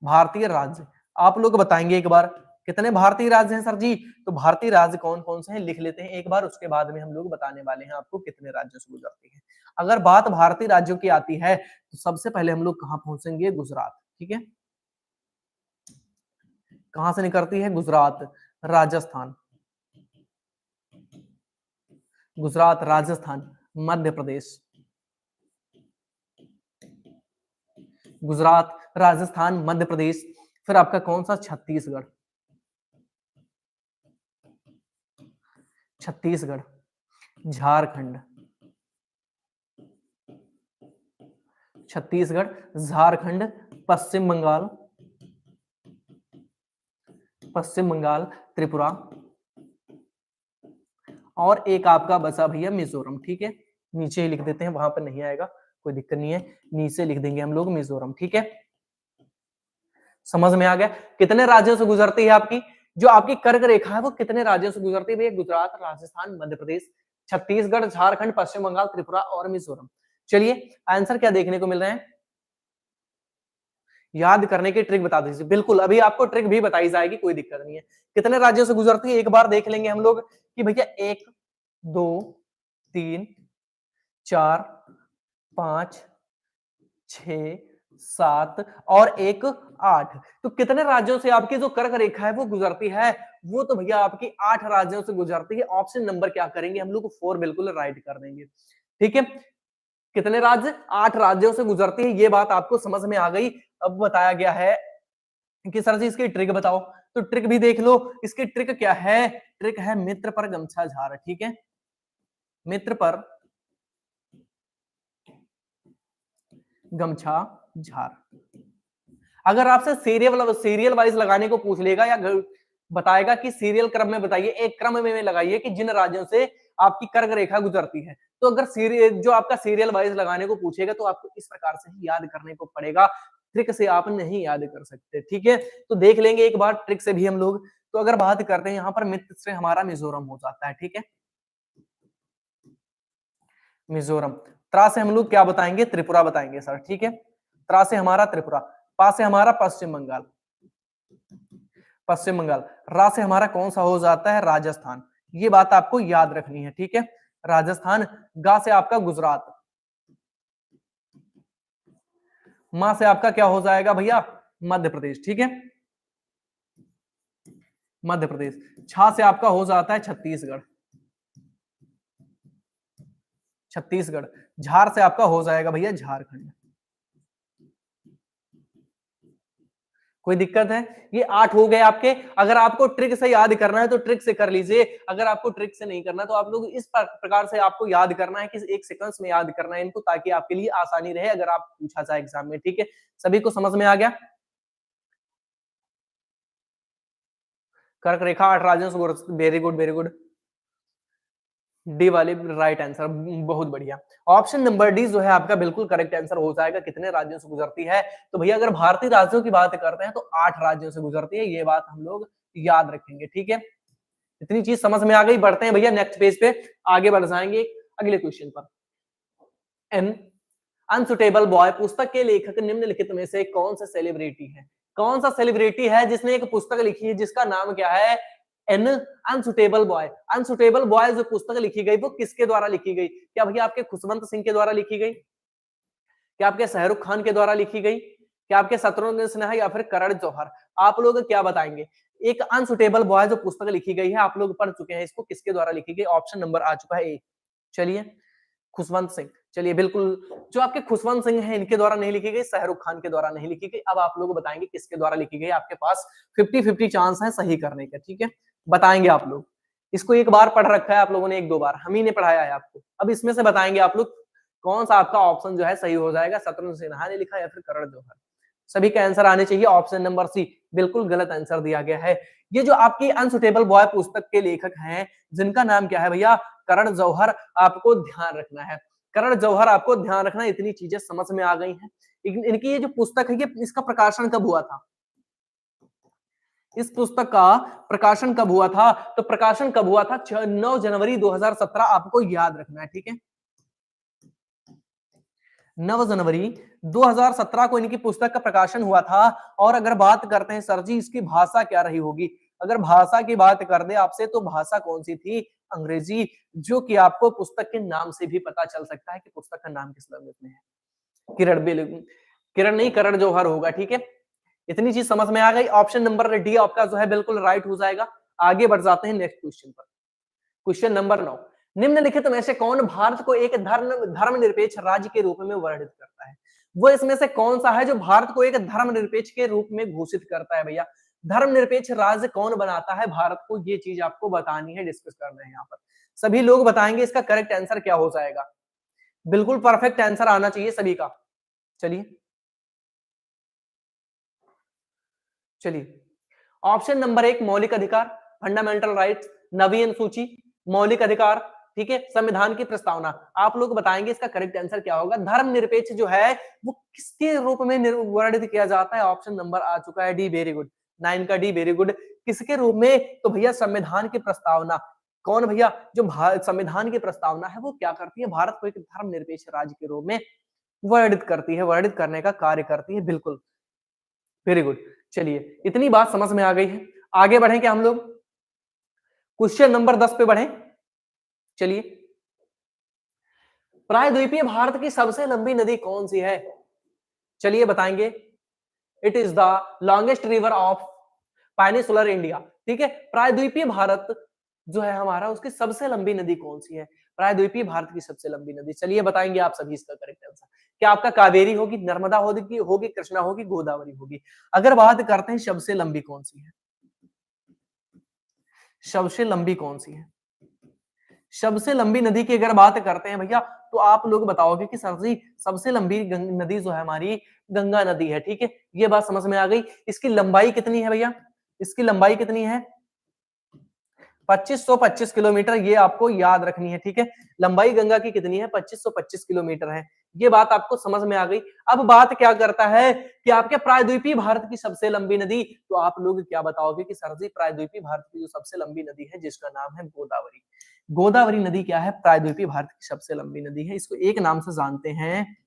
भारतीय राज्य, आप लोग बताएंगे एक बार, कितने भारतीय राज्य हैं सर जी? तो भारतीय राज्य कौन कौन से हैं लिख लेते हैं एक बार, उसके बाद में हम लोग बताने वाले हैं आपको कितने राज्यों से गुजरती है। अगर बात भारतीय राज्यों की आती है तो सबसे पहले हम लोग कहां पहुंचेंगे? गुजरात, ठीक है। कहां से निकलती है? गुजरात, राजस्थान, गुजरात, राजस्थान, मध्य प्रदेश, गुजरात, राजस्थान, मध्य प्रदेश, फिर आपका कौन सा? छत्तीसगढ़, छत्तीसगढ़, झारखंड, छत्तीसगढ़, झारखंड, पश्चिम बंगाल, पश्चिम बंगाल, त्रिपुरा, और एक आपका बचा भैया मिजोरम, ठीक है। नीचे ही लिख देते हैं, वहां पर नहीं आएगा, कोई दिक्कत नहीं है, नीचे लिख देंगे हम लोग मिजोरम, ठीक है। समझ में आ गया? कितने राज्यों से गुजरती है आपकी जो आपकी कर्क रेखा है, वो कितने राज्यों से गुजरती है भैया? गुजरात, राजस्थान, मध्य प्रदेश, छत्तीसगढ़, झारखंड, पश्चिम बंगाल, त्रिपुरा और मिजोरम। चलिए आंसर क्या देखने को मिल रहे हैं? याद करने की ट्रिक बता दीजिए। बिल्कुल, अभी आपको ट्रिक भी बताई जाएगी, कोई दिक्कत नहीं है। कितने राज्यों से गुजरती है एक बार देख लेंगे हम लोग कि भैया 1 2 3 4 5 6 7 और 1 8। तो कितने राज्यों से आपकी जो कर्क रेखा है वो गुजरती है? वो तो भैया आपकी 8 राज्यों से गुजरती है। ऑप्शन नंबर क्या करेंगे हम लोग? 4 बिल्कुल राइट कर देंगे, ठीक है। कितने राज्य? 8 राज्यों से गुजरती है, ये बात आपको समझ में आ गई। अब बताया गया है कि सर जी इसकी ट्रिक बताओ, तो ट्रिक भी देख लो। इसकी ट्रिक क्या है? ट्रिक है मित्र पर गमछा झार, ठीक है। मित्र पर गमछा झार। अगर आपसे सीरियल वाइज लगाने को पूछ लेगा या बताएगा कि सीरियल क्रम में बताइए, एक क्रम में लगाइए कि जिन राज्यों से आपकी कर्क रेखा गुजरती है, तो अगर जो आपका सीरियल वाइज लगाने को पूछेगा तो आपको इस प्रकार से ही याद करने को पड़ेगा, ट्रिक से आप नहीं याद कर सकते, ठीक है। तो देख लेंगे एक बार ट्रिक से भी हम लोग। तो अगर बात करते हैं यहाँ पर मित्र से हमारा मिजोरम हो जाता है, ठीक है। मिजोरम, त्रा से हम लोग क्या बताएंगे? त्रिपुरा बताएंगे सर, ठीक है। त्रा से हमारा त्रिपुरा, पा से हमारा पश्चिम बंगाल, पश्चिम बंगाल, रा से हमारा कौन सा हो जाता है? राजस्थान। ये बात आपको याद रखनी है, ठीक है। राजस्थान, गा से आपका गुजरात, मां से आपका क्या हो जाएगा भैया? मध्य प्रदेश, ठीक है। मध्य प्रदेश, छा से आपका हो जाता है छत्तीसगढ़, छत्तीसगढ़, झार से आपका हो जाएगा भैया झारखंड। कोई दिक्कत है? ये 8 हो गए आपके। अगर आपको ट्रिक से याद करना है तो ट्रिक से कर लीजिए, अगर आपको ट्रिक से नहीं करना तो आप लोग इस प्रकार से आपको याद करना है कि एक सीक्वेंस में याद करना है इनको, ताकि आपके लिए आसानी रहे अगर आप पूछा जाए एग्जाम में, ठीक है। सभी को समझ में आ गया? कर्क रेखा 8 राज्यों से, very good very good. D वाली राइट आंसर, बहुत बढ़िया। ऑप्शन नंबर डी जो है आपका बिल्कुल करेक्ट आंसर हो जाएगा। कितने राज्यों से गुजरती है? तो भैया अगर भारतीय राज्यों की बात करते हैं तो 8 राज्यों से गुजरती है, ये बात हम लोग याद रखेंगे, ठीक है। इतनी चीज समझ में आ गई। बढ़ते हैं भैया नेक्स्ट पेज पे, आगे बढ़ जाएंगे अगले क्वेश्चन पर। एन अनसुटेबल बॉय पुस्तक के लेखक निम्नलिखित में से कौन सा सेलिब्रिटी है? कौन सा सेलिब्रिटी है जिसने एक पुस्तक लिखी है जिसका नाम क्या है? An unsuitable boy. Unsuitable boy जो पुस्तक लिखी गई वो किसके द्वारा लिखी गई? क्या भैया आपके खुशवंत सिंह के द्वारा लिखी गई? क्या आपके शाहरुख खान के द्वारा लिखी गई? क्या आपके शत्रुघ्न सिन्हा या फिर करण जौहर? आप लोग क्या बताएंगे? एक अनसुटेबल बॉय जो पुस्तक लिखी गई है, आप लोग पढ़ चुके हैं इसको, किसके द्वारा लिखी गई? ऑप्शन नंबर आ चुका है ए। चलिए, खुशवंत सिंह। चलिए बिल्कुल, जो आपके खुशवंत सिंह हैं इनके द्वारा नहीं लिखी गई, शाहरुख खान के द्वारा नहीं लिखी गई। अब आप लोग बताएंगे किसके द्वारा लिखी गई। आपके पास 50-50 चांस है सही करने का, ठीक है। बताएंगे आप लोग। इसको एक बार पढ़ रखा है आप लोगों ने, एक दो बार हम ही ने पढ़ाया है आपको। अब इसमें से बताएंगे आप लोग कौन सा आपका ऑप्शन जो है सही हो जाएगा। शत्रुघ्न सिन्हा ने लिखा या फिर करण जौहर। सभी का आंसर आने चाहिए ऑप्शन नंबर सी, बिल्कुल गलत आंसर दिया गया है। ये जो आपकी अनसुटेबल बॉय पुस्तक के लेखक हैं जिनका नाम क्या है भैया, करण जौहर, आपको ध्यान रखना है। करण जौहर आपको ध्यान रखना, इतनी चीजें समझ में आ गई हैं। इनकी ये जो पुस्तक है, ये इसका प्रकाशन कब हुआ था, इस पुस्तक का प्रकाशन कब हुआ था, तो प्रकाशन कब हुआ था, 9 जनवरी 2017, आपको याद रखना है, ठीक है। 9 जनवरी 2017 को इनकी पुस्तक का प्रकाशन हुआ था। और अगर बात करते हैं सर जी इसकी भाषा क्या रही होगी, अगर भाषा की बात कर दे आपसे तो भाषा कौन सी थी, अंग्रेजी, जो कि आपको पुस्तक के नाम से भी पता चल सकता है कि पुस्तक का नाम किस लैंग्वेज में है। किरण नहीं, करण जौहर होगा, ठीक है। इतनी चीज समझ में आ गई। ऑप्शन नंबर डी आपका जो है बिल्कुल राइट हो जाएगा। आगे बढ़ जाते हैं नेक्स्ट क्वेश्चन पर। क्वेश्चन नंबर 9, निम्नलिखित में से कौन भारत को एक धर्मनिरपेक्ष राज्य के रूप में वर्णित करता है। वो इसमें से कौन सा है जो भारत को एक धर्मनिरपेक्ष के रूप में घोषित करता है भैया। धर्मनिरपेक्ष राज्य कौन बनाता है भारत को, ये चीज आपको बतानी है, डिस्कस करना है यहाँ पर। सभी लोग बताएंगे इसका करेक्ट आंसर क्या हो जाएगा। बिल्कुल परफेक्ट आंसर आना चाहिए सभी का। चलिए ऑप्शन नंबर 1 मौलिक अधिकार, फंडामेंटल राइट्स, नवीन सूची, मौलिक अधिकार, ठीक है, संविधान की प्रस्तावना। आप लोग बताएंगे इसका करेक्ट आंसर क्या होगा। धर्मनिरपेक्ष जो है वो किसके रूप में वर्णित किया जाता है, ऑप्शन नंबर आ चुका है डी, वेरी गुड, 9 का डी, वेरी गुड। किसके रूप में, तो भैया संविधान की प्रस्तावना। कौन भैया, जो संविधान की प्रस्तावना है वो क्या करती है, भारत को एक धर्मनिरपेक्ष राज्य के रूप में वर्णित करती है, वर्णित करने का कार्य करती है, बिल्कुल, वेरी गुड। चलिए इतनी बात समझ में आ गई है, आगे बढ़े क्या हम लोग, क्वेश्चन नंबर 10 पे बढ़े। चलिए, प्रायद्वीपीय भारत की सबसे लंबी नदी कौन सी है, चलिए बताएंगे। It is the longest river of peninsular India, ठीक है। प्रायद्वीपीय भारत जो है हमारा, उसकी सबसे लंबी नदी कौन सी है, प्रायद्वीपीय भारत की सबसे लंबी नदी, चलिए बताएंगे आप सभी इसका करेक्ट आंसर। क्या आपका कावेरी होगी, नर्मदा होगी, कृष्णा होगी, गोदावरी होगी। अगर बात करते हैं सबसे लंबी कौन सी है, सबसे लंबी कौन सी है, सबसे लंबी नदी की अगर बात करते हैं भैया, तो आप लोग बताओगे कि सर जी सबसे लंबी नदी जो है हमारी गंगा नदी है, ठीक है। ये बात समझ में आ गई। इसकी लंबाई कितनी है भैया, इसकी लंबाई कितनी है, 2525 किलोमीटर, ये आपको याद रखनी है, ठीक है। लंबाई गंगा की कितनी है, 2525 किलोमीटर है, ये बात आपको समझ में आ गई। अब बात क्या करता है कि आपके प्रायद्वीपीय भारत की सबसे लंबी नदी, तो आप लोग क्या बताओगे कि सर जी प्रायद्वीपीय भारत की जो सबसे लंबी नदी है जिसका नाम है गोदावरी। गोदावरी नदी क्या है, प्रायद्वीपीय भारत की सबसे लंबी नदी है। इसको एक नाम से जानते हैं,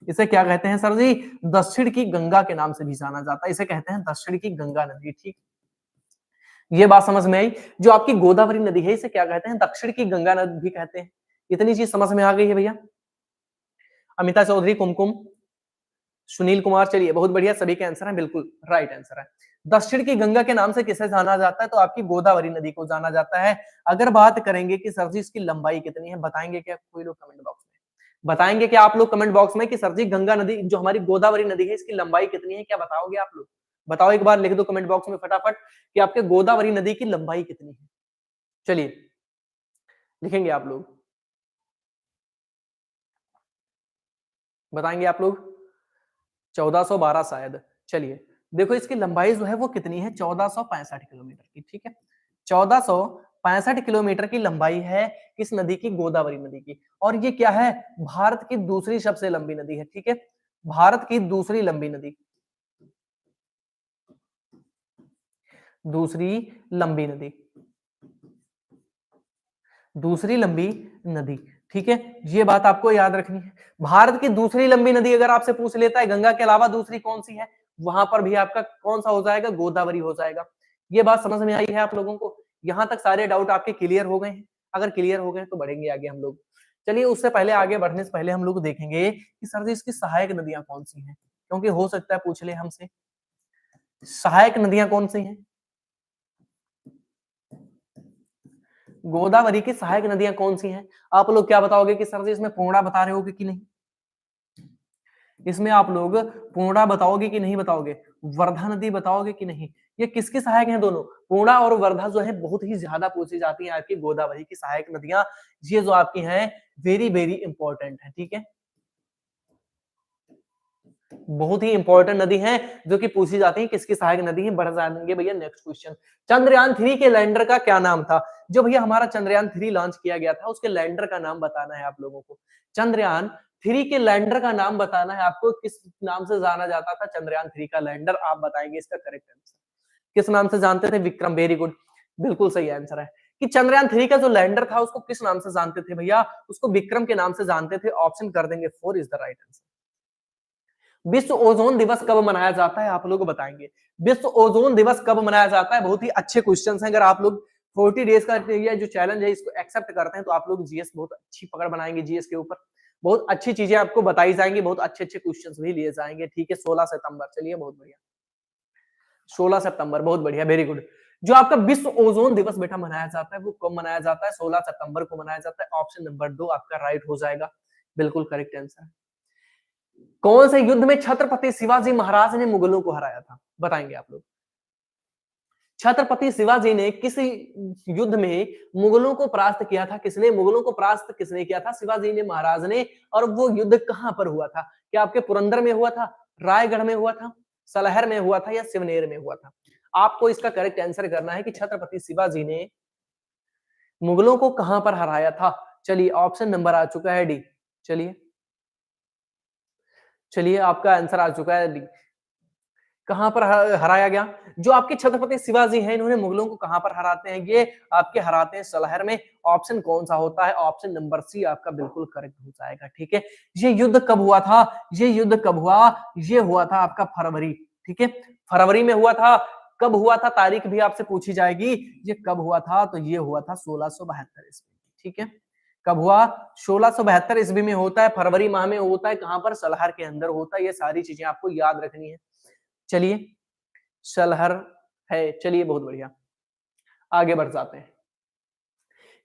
इसे क्या कहते हैं सर जी, दक्षिण की गंगा के नाम से भी जाना जाता है, इसे कहते हैं दक्षिण की गंगा नदी, ठीक। ये बात समझ में आई। जो आपकी गोदावरी नदी है इसे क्या कहते हैं, दक्षिण की गंगा नदी भी कहते हैं। इतनी चीज समझ में आ गई है भैया। अमिता चौधरी, कुमकुम, सुनील कुमार, चलिए बहुत बढ़िया, सभी के आंसर है, बिल्कुल राइट आंसर है। दक्षिण की गंगा के नाम से किसे जाना जाता है, तो आपकी गोदावरी नदी को जाना जाता है। अगर बात करेंगे कि सर जी इसकी लंबाई कितनी है, बताएंगे क्या कोई लोग कमेंट बॉक्स में, बताएंगे क्या आप लोग कमेंट बॉक्स में कि सर जी गंगा नदी जो हमारी गोदावरी नदी है इसकी लंबाई कितनी है, क्या बताओगे आप लोग, बताओ एक बार लिख दो कमेंट बॉक्स में फटाफट कि आपके गोदावरी नदी की लंबाई कितनी है। चलिए लिखेंगे आप लोग, बताएंगे आप लोग, 1412 शायद। चलिए देखो इसकी लंबाई जो है वो कितनी है, 1465 किलोमीटर की, ठीक है। 1465 किलोमीटर की लंबाई है किस नदी की, गोदावरी नदी की। और ये क्या है, भारत की दूसरी सबसे लंबी नदी है, ठीक है, भारत की दूसरी लंबी नदी, दूसरी लंबी नदी, दूसरी लंबी नदी, ठीक है। ये बात आपको याद रखनी है। भारत की दूसरी लंबी नदी अगर आपसे पूछ लेता है गंगा के अलावा दूसरी कौन सी है, वहां पर भी आपका कौन सा हो जाएगा, गोदावरी हो जाएगा। ये बात समझ में आई है आप लोगों को, यहां तक सारे डाउट आपके क्लियर हो गए हैं। अगर क्लियर हो गए तो बढ़ेंगे आगे हम लोग। चलिए उससे पहले, आगे बढ़ने से पहले हम लोग देखेंगे कि सर जी इसकी सहायक नदियां कौन सी हैं, क्योंकि हो सकता है पूछ ले हमसे सहायक नदियां कौन सी हैं। गोदावरी की सहायक नदियां कौन सी हैं, आप लोग क्या बताओगे कि सर जी इसमें पूर्णा बता रहे हो कि नहीं, इसमें आप लोग पूर्णा बताओगे कि नहीं बताओगे, वर्धा नदी बताओगे कि नहीं? ये किसकी सहायक हैं दोनों? पूर्णा और वर्धा जो है बहुत ही ज्यादा पूछी जाती है, आपकी गोदावरी की सहायक नदियां ये जो आपकी हैं वेरी वेरी इंपॉर्टेंट है, ठीक है। बहुत ही इंपॉर्टेंट नदी है जो कि पूछी जाती है, किसकी सहायक नदी है, बढ़ जाएंगे भैया नेक्स्ट क्वेश्चन। चंद्रयान 3 के लैंडर का क्या नाम था? जो भैया हमारा चंद्रयान 3 लॉन्च किया गया था उसके लैंडर का नाम बताना है आप लोगों को। चंद्रयान 3 के लैंडर का नाम बताना है आपको, किस नाम से जाना जाता था चंद्रयान 3 का लैंडर, आप बताएंगे इसका करेक्ट आंसर। किस नाम से जानते थे? विक्रम, वेरी गुड, बिल्कुल सही आंसर है कि चंद्रयान 3 का जो लैंडर था उसको किस नाम से जानते थे भैया? उसको विक्रम के नाम से जानते थे। ऑप्शन कर देंगे 4 इज द राइट आंसर। विश्व ओजोन दिवस कब मनाया जाता है? आप लोग बताएंगे विश्व ओजोन दिवस कब मनाया जाता है? बहुत ही अच्छे क्वेश्चन हैं। अगर आप लोग 40 डेज का ये जो चैलेंज है इसको एक्सेप्ट करते हैं तो आप लोग जीएस बहुत अच्छी पकड़ बनाएंगे, जीएस के ऊपर बहुत अच्छी चीजें आपको बताई जाएंगी, बहुत अच्छे अच्छे क्वेश्चन भी लिए जाएंगे, ठीक है। 16 सितंबर, चलिए बहुत बढ़िया, 16 सितंबर, बहुत बढ़िया, वेरी गुड। जो आपका विश्व ओजोन दिवस बेटा मनाया जाता है वो कब मनाया जाता है? 16 सितंबर को मनाया जाता है। ऑप्शन नंबर 2 आपका राइट हो जाएगा, बिल्कुल करेक्ट आंसर। कौन से युद्ध में छत्रपति शिवाजी महाराज ने मुगलों को हराया था? बताएंगे आप लोग। छत्रपति शिवाजी ने किस युद्ध में मुगलों को परास्त किया था? किसने मुगलों को परास्त किसने किया था? शिवाजी ने, महाराज ने। और वो युद्ध कहां पर हुआ था? क्या आपके पुरंदर में हुआ था, रायगढ़ में हुआ था, सलहर में हुआ था या सिवनेर में हुआ था? आपको इसका करेक्ट आंसर करना है कि छत्रपति शिवाजी ने मुगलों को कहां पर हराया था। चलिए ऑप्शन नंबर आ चुका है डी। चलिए चलिए आपका आंसर आ चुका है डी। कहां पर हराया गया? जो आपके छत्रपति शिवाजी हैं इन्होंने मुगलों को कहां पर हराते हैं? ये आपके हराते हैं सलहर में। ऑप्शन कौन सा होता है? ऑप्शन नंबर सी आपका बिल्कुल करेक्ट हो जाएगा, ठीक है। ये युद्ध कब हुआ था? ये युद्ध कब हुआ? ये हुआ था आपका फरवरी, ठीक है, फरवरी में हुआ था। कब हुआ था? तारीख भी आपसे पूछी जाएगी। ये कब हुआ था? तो ये हुआ था 1672 ईस्वी, ठीक है। कब हुआ? 1672 ईस्वी में होता है, फरवरी माह में होता है। कहां पर? सलहर के अंदर होता है। ये सारी चीजें आपको याद रखनी है। चलिए सलहर है, चलिए बहुत बढ़िया, आगे बढ़ जाते हैं।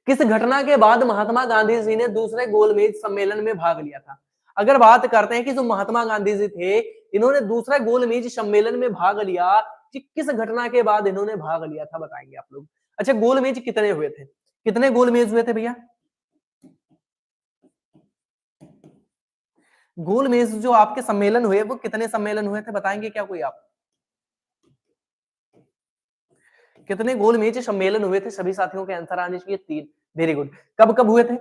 किस घटना के बाद महात्मा गांधी जी ने दूसरे गोलमेज सम्मेलन में भाग लिया था? अगर बात करते हैं कि जो महात्मा गांधी जी थे इन्होंने दूसरा गोलमेज सम्मेलन में भाग लिया, कि किस घटना के बाद इन्होंने भाग लिया था? बताएंगे आप लोग। अच्छा, गोलमेज कितने हुए थे? कितने गोलमेज हुए थे भैया? गोलमेज जो आपके सम्मेलन हुए वो कितने सम्मेलन हुए थे? बताएंगे क्या कोई आप? कितने गोलमेज सम्मेलन हुए थे? सभी साथियों के आंसर आने चाहिए 3। Very good. कब कब हुए थे?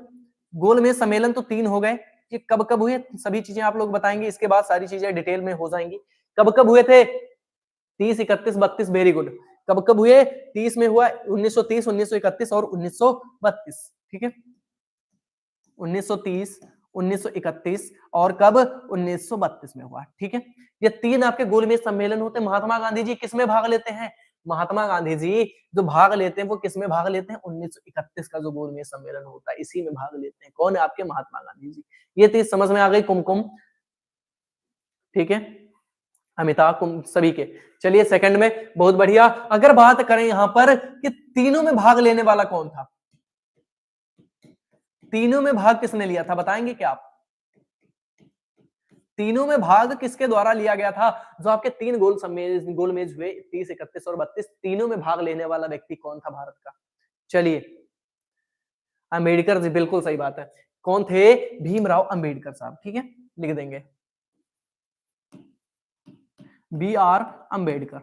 गोलमेज सम्मेलन तो 3 हो गए। ये कब कब हुए? सभी चीजें आप लोग बताएंगे, इसके बाद सारी चीजें डिटेल में हो जाएंगी। कब कब हुए थे? 30, 31, 32, वेरी गुड। कब कब हुए? 30 में हुआ, 1930, 1931 और 1932, ठीक है। 1930, 1931 और कब? 1932 में हुआ, ठीक है। ये 3 आपके गोलमेज सम्मेलन होते हैं। महात्मा गांधी जी किसमें भाग लेते हैं? महात्मा गांधी जी जो भाग लेते हैं वो किसमें भाग लेते हैं? 1931 का जो गोलमेज सम्मेलन होता है इसी में भाग लेते हैं। कौन है आपके? महात्मा गांधी जी। ये चीज समझ में आ गई? कुमकुम, ठीक है, अमिताभ, कुम सभी के। चलिए सेकंड में, बहुत बढ़िया। अगर बात करें यहां पर कि तीनों में भाग लेने वाला कौन था? तीनों में भाग किसने लिया था? बताएंगे क्या आप? तीनों में भाग किसके द्वारा लिया गया था? जो आपके 3 गोलमेज हुए 30, 31 और 32, तीनों में भाग लेने वाला व्यक्ति कौन था भारत का? चलिए अम्बेडकर जी, बिल्कुल सही बात है। कौन थे? भीमराव अम्बेडकर साहब, ठीक है, लिख देंगे बी आर अम्बेडकर।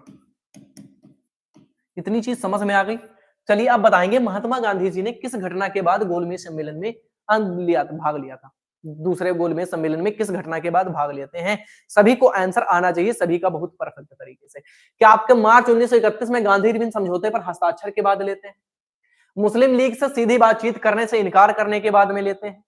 इतनी चीज समझ में आ गई। चलिए अब बताएंगे महात्मा गांधी जी ने किस घटना के बाद गोलमेज सम्मेलन में भाग लिया था? दूसरे गोलमेज सम्मेलन में किस घटना के बाद भाग लेते हैं? सभी को आंसर आना चाहिए, सभी का बहुत परफेक्ट तरीके से। क्या आपके मार्च 1931 में गांधी रिबन समझौते पर हस्ताक्षर के बाद लेते हैं? मुस्लिम लीग से सीधी बातचीत करने से इनकार करने के बाद में लेते हैं?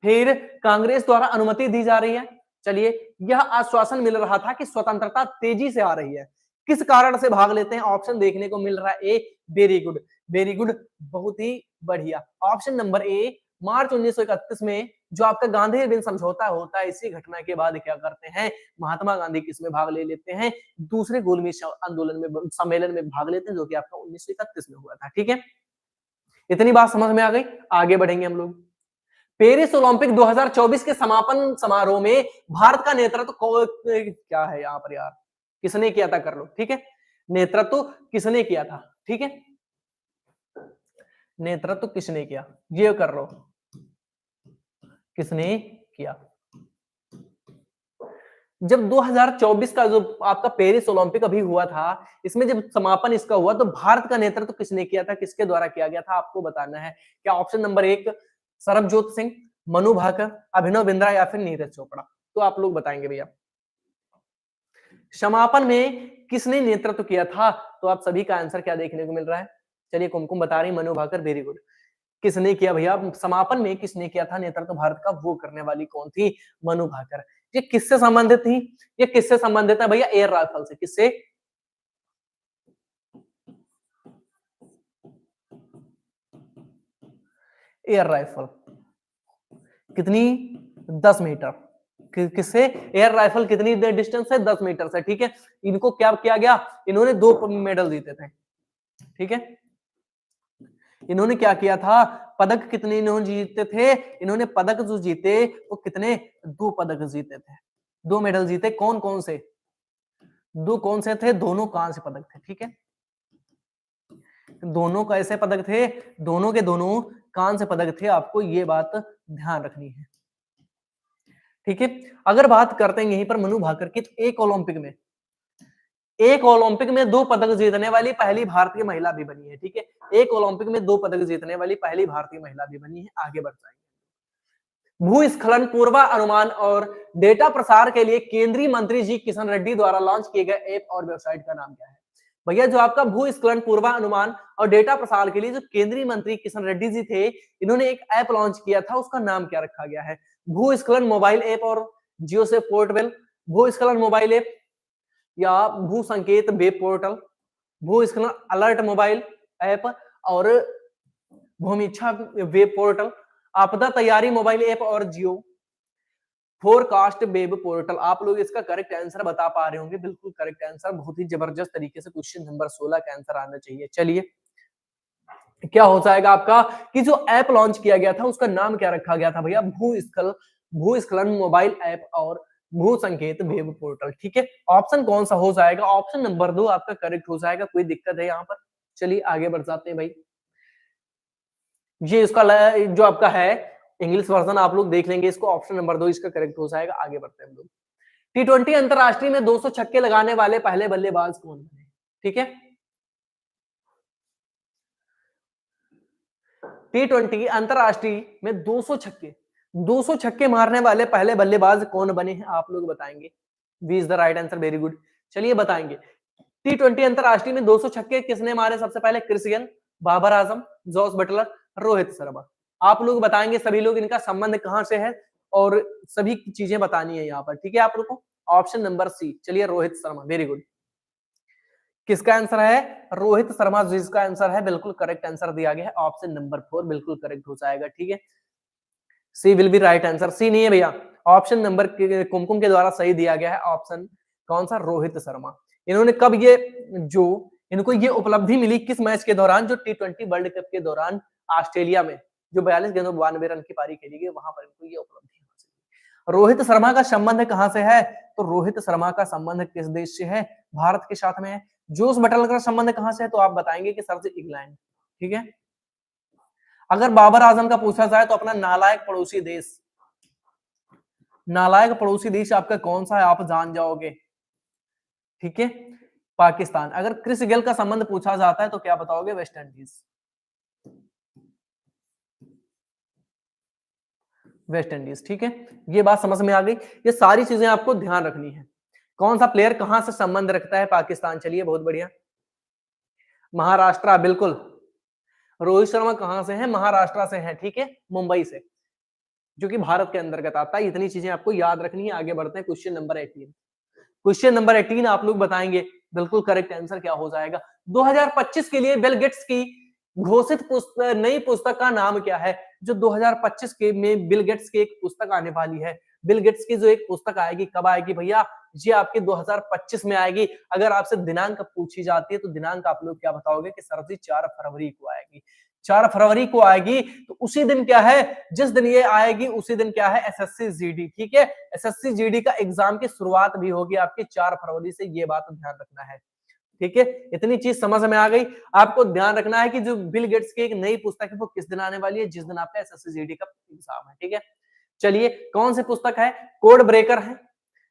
फिर कांग्रेस द्वारा अनुमति दी जा रही है? चलिए, यह आश्वासन मिल रहा था कि स्वतंत्रता तेजी से आ रही है। किस कारण से भाग लेते हैं? ऑप्शन देखने को मिल रहा है ए, वेरी गुड, वेरी गुड, बहुत ही बढ़िया। ऑप्शन नंबर ए, मार्च 1931 में जो आपका गांधी रिबन समझौता होता है इसी घटना के बाद क्या करते हैं? महात्मा गांधी किसमें भाग ले लेते हैं? दूसरे गोलमेज आंदोलन में, सम्मेलन में भाग लेते हैं जो कि आपका 1931 में हुआ था, ठीक है। इतनी बात समझ में आ गई। आगे बढ़ेंगे हम लोग। पेरिस ओलंपिक 2024 के समापन समारोह में भारत का नेतृत्व क्या है यहाँ पर यार, किसने किया था, कर लो, ठीक है। नेतृत्व किसने किया था, ठीक है, नेतृत्व किसने किया, ये कर लो, किसने किया। जब 2024 का जो आपका पेरिस ओलंपिक अभी हुआ था, इसमें जब समापन इसका हुआ तो भारत का नेतृत्व किसने किया था, किसके द्वारा किया गया था, आपको बताना है। क्या ऑप्शन नंबर 1 सरबजोत सिंह, मनु भाकर, अभिनव बिंद्रा या फिर नीरज चोपड़ा, तो आप लोग बताएंगे भैया। समापन में किसने नेतृत्व किया था, तो आप सभी का आंसर क्या देखने को मिल रहा है, चलिए कुमकुम बता रही मनु भाकर, वेरी गुड। किसने किया भैया, समापन में किसने किया था नेतृत्व भारत का, वो करने वाली कौन थी, मनु भाकर। ये किससे संबंधित थी, ये किससे संबंधित है भैया, एयर राइफल से, किससे, एयर राइफल, कितनी, 10 मीटर, किससे, एयर राइफल कितनी डिस्टेंस है, 10 मीटर से, ठीक है। इनको क्या किया गया, इन्होंने 2 मेडल जीते थे, ठीक है। इन्होंने क्या किया था, पदक कितने इन्होंने जीते थे, इन्होंने पदक जो जीते वो कितने, 2 पदक जीते थे, 2 मेडल जीते, कौन कौन से, 2 कौन से थे, दोनों कांस्य पदक थे, ठीक है। दोनों कैसे पदक थे, दोनों के दोनों कांस्य पदक थे, आपको ये बात ध्यान रखनी है, ठीक है। अगर बात करते हैं यहीं पर मनु भाकर की, तो एक ओलंपिक में 2 पदक जीतने वाली पहली भारतीय महिला भी बनी है, ठीक है। एक ओलंपिक में 2 पदक जीतने वाली पहली भारतीय महिला भी बनी है, आगे बढ़ जाएंगे। भूस्खलन पूर्वानुमान और डेटा प्रसार के लिए केंद्रीय मंत्री जी किशन रेड्डी द्वारा लॉन्च किए गए ऐप और वेबसाइट का नाम क्या है, भैया। जो आपका भूस्खलन पूर्वानुमान और डेटा प्रसार के लिए जो केंद्रीय मंत्री किशन रेड्डी जी थे, इन्होंने एक ऐप लॉन्च किया था, उसका नाम क्या रखा गया है, भूस्खलन मोबाइल ऐप और जियो से पोर्टेबल, भूस्खलन मोबाइल ऐप या भू संकेत वेब पोर्टल, भूस्खलन अलर्ट मोबाइल ऐप और भूमिच्छा वेब पोर्टल, आपदा तैयारी मोबाइल ऐप और जियो फोरकास्ट वेब पोर्टल। आप लोग इसका करेक्ट आंसर बता पा रहे होंगे, बिल्कुल करेक्ट आंसर, बहुत ही जबरदस्त तरीके से क्वेश्चन नंबर 16 का आंसर आना चाहिए। चलिए क्या हो जाएगा आपका, कि जो ऐप लॉन्च किया गया था उसका नाम क्या रखा गया था भैया, भूस्खलन मोबाइल ऐप और भू संकेत वेब पोर्टल, ठीक है। ऑप्शन कौन सा हो जाएगा, ऑप्शन नंबर 2 आपका करेक्ट हो जाएगा, कोई दिक्कत है यहाँ पर। चलिए आगे बढ़ जाते हैं भाई, ये इसका जो आपका है इंग्लिश वर्जन आप लोग देख लेंगे इसको, ऑप्शन नंबर 2 इसका करेक्ट हो जाएगा, आगे बढ़ते हैं हम लोग। T20 अंतरराष्ट्रीय में 200 छक्के लगाने वाले पहले बल्लेबाज कौन बने, ठीक है। T20 अंतरराष्ट्रीय में 200 छक्के मारने वाले पहले बल्लेबाज कौन बने हैं, आप लोग बताएंगे। V is the right answer, very good. चलिए बताएंगे, T20 अंतरराष्ट्रीय में 200 छक्के किसने मारे सबसे पहले, Chris Gayle, Babar Azam, Jos Buttler, Rohit Sharma. आप लोग बताएंगे, सभी लोग, इनका संबंध कहां से है और सभी चीजें बतानी है यहाँ पर, ठीक है। आप लोग को ऑप्शन नंबर सी, चलिए रोहित शर्मा, वेरी गुड। किसका आंसर है, रोहित शर्मा जिसका आंसर है, बिल्कुल करेक्ट आंसर दिया गया है, ऑप्शन नंबर 4 बिल्कुल करेक्ट हो जाएगा, ठीक है। सी विल बी राइट आंसर, सी नहीं है भैया, ऑप्शन नंबर कुमकुम के द्वारा सही दिया गया है, ऑप्शन कौन सा, रोहित शर्मा। इन्होंने कब ये जो इनको ये उपलब्धि मिली किस मैच के दौरान, जो T20 वर्ल्ड कप के दौरान ऑस्ट्रेलिया में जो 42 गेंदों 92 रन की पारी खेली गई, वहां पर इनको ये उपलब्धि हासिल। रोहित शर्मा का संबंध कहां से है, तो रोहित शर्मा का संबंध किस देश से है, भारत के साथ में है। जोस बटलर का संबंध कहां से है, तो आप बताएंगे कि सर से इंग्लैंड, ठीक है। अगर बाबर आजम का पूछा जाए तो अपना नालायक पड़ोसी देश आपका कौन सा है, आप जान जाओगे, ठीक है, पाकिस्तान। अगर क्रिस गेल का संबंध पूछा जाता है तो क्या बताओगे, वेस्ट इंडीज, ठीक है। ये बात समझ में आ गई, ये सारी चीजें आपको ध्यान रखनी है। कौन सा प्लेयर कहां से संबंध रखता है, पाकिस्तान, चलिए बहुत बढ़िया, महाराष्ट्र, बिल्कुल। रोहित शर्मा कहां से है, महाराष्ट्र से है, ठीक है, मुंबई से, जो कि भारत के अंतर्गत आता है। इतनी चीजें आपको याद रखनी है, आगे बढ़ते हैं क्वेश्चन नंबर 18। क्वेश्चन नंबर 18 आप लोग बताएंगे, बिल्कुल करेक्ट आंसर क्या हो जाएगा, 2025 के लिए बिल गेट्स की घोषित नई पुस्तक का नाम क्या है, जो 2025 के में बिल गेट्स की एक पुस्तक आने वाली है। बिल गेट्स की जो एक पुस्तक आएगी, कब आएगी भैया, ये आपके 2025 में आएगी। अगर आपसे दिनांक पूछी जाती है तो दिनांक आप लोग क्या बताओगे कि सर जी 4 फरवरी को आएगी। 4 फरवरी को आएगी, तो उसी दिन क्या है, जिस दिन ये आएगी उसी दिन क्या है, एसएससी जीडी। ठीक है, एसएससी जीडी का एग्जाम की शुरुआत भी होगी आपकी 4 फरवरी से, ये बात ध्यान रखना है। ठीक है, इतनी चीज समझ में आ गई। आपको ध्यान रखना है कि जो बिल गेट्स की एक नई पुस्तक है वो किस दिन आने वाली है, जिस दिन आपका एसएससी जीडी का एग्जाम है। ठीक है, चलिए कौन सी पुस्तक है, कोड ब्रेकर है,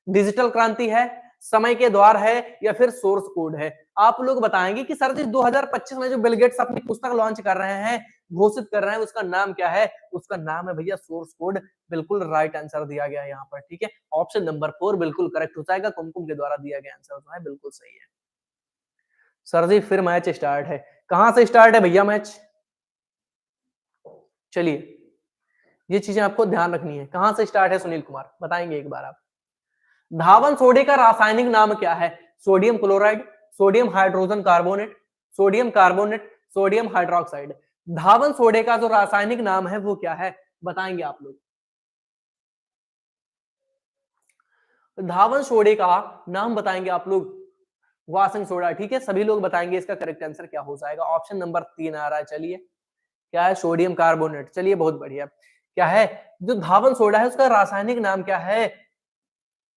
डिजिटल क्रांति है, समय के द्वार है, या फिर सोर्स कोड है। आप लोग बताएंगे कि सर जी 2025 में जो बिल गेट्स अपनी पुस्तक लॉन्च कर रहे हैं, घोषित कर रहे हैं, उसका नाम क्या है, उसका नाम है भैया सोर्स कोड। बिल्कुल राइट आंसर दिया गया है यहाँ पर। ठीक है, ऑप्शन नंबर 4 बिल्कुल करेक्ट हो जाएगा, कुमकुम के द्वारा दिया गया आंसर जो है बिल्कुल सही है। सर जी फिर मैच स्टार्ट है, कहां से स्टार्ट है भैया मैच? चलिए ये चीजें आपको ध्यान रखनी है, कहां से स्टार्ट है सुनील कुमार, बताएंगे एक बार आप। धावन सोडे का रासायनिक नाम क्या है? Sodium chloride, sodium hydrogen carbonate, sodium carbonate, sodium hydroxide. धावन सोडे का जो रासायनिक नाम है वो क्या है, बताएंगे आप लोग। धावन सोडे का नाम बताएंगे आप लोग, वासंग सोडा। ठीक है, सभी लोग बताएंगे इसका करेक्ट आंसर क्या हो जाएगा। ऑप्शन नंबर 3 आ रहा है, चलिए क्या है, सोडियम कार्बोनेट। चलिए बहुत बढ़िया, क्या है, जो धावन सोडा है उसका रासायनिक नाम क्या है?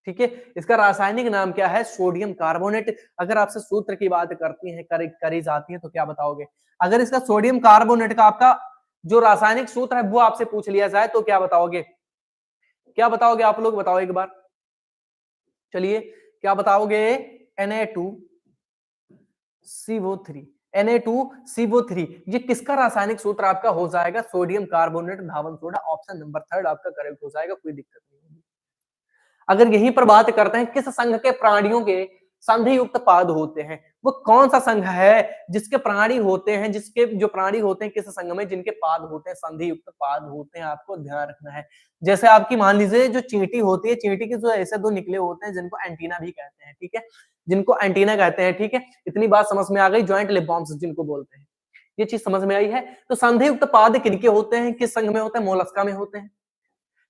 ठीक है, इसका रासायनिक नाम क्या है, सोडियम कार्बोनेट। अगर आपसे सूत्र की बात करती है, करी जाती है, तो क्या बताओगे? अगर इसका सोडियम कार्बोनेट का आपका जो रासायनिक सूत्र है वो आपसे पूछ लिया जाए तो क्या बताओगे? क्या बताओगे आप लोग, बताओ एक बार। चलिए क्या बताओगे? Na2CO3, Na2CO3, ये किसका रासायनिक सूत्र आपका हो जाएगा? सोडियम कार्बोनेट धावन सोडा। ऑप्शन नंबर 3 आपका करेक्ट हो जाएगा, कोई दिक्कत नहीं होगी। अगर यहीं पर बात करते हैं किस संघ के प्राणियों के संधि युक्त पाद होते हैं, वो कौन सा संघ है जिसके प्राणी होते हैं, जिसके जो प्राणी होते हैं किस संघ में, जिनके पाद होते हैं, संधि युक्त पाद होते हैं, आपको ध्यान रखना है। जैसे आपकी मान लीजिए जो चींटी होती है, चींटी के जो ऐसे 2 निकले होते हैं जिनको एंटीना भी कहते हैं। ठीक है, जिनको एंटीना कहते हैं। ठीक है, इतनी बात समझ में आ गई, ज्वाइंट लिप बाल्म्स जिनको बोलते हैं, ये चीज समझ में आई है। तो संधि युक्त पाद किनके होते हैं, किस संघ में होते हैं? मोलस्का में होते हैं,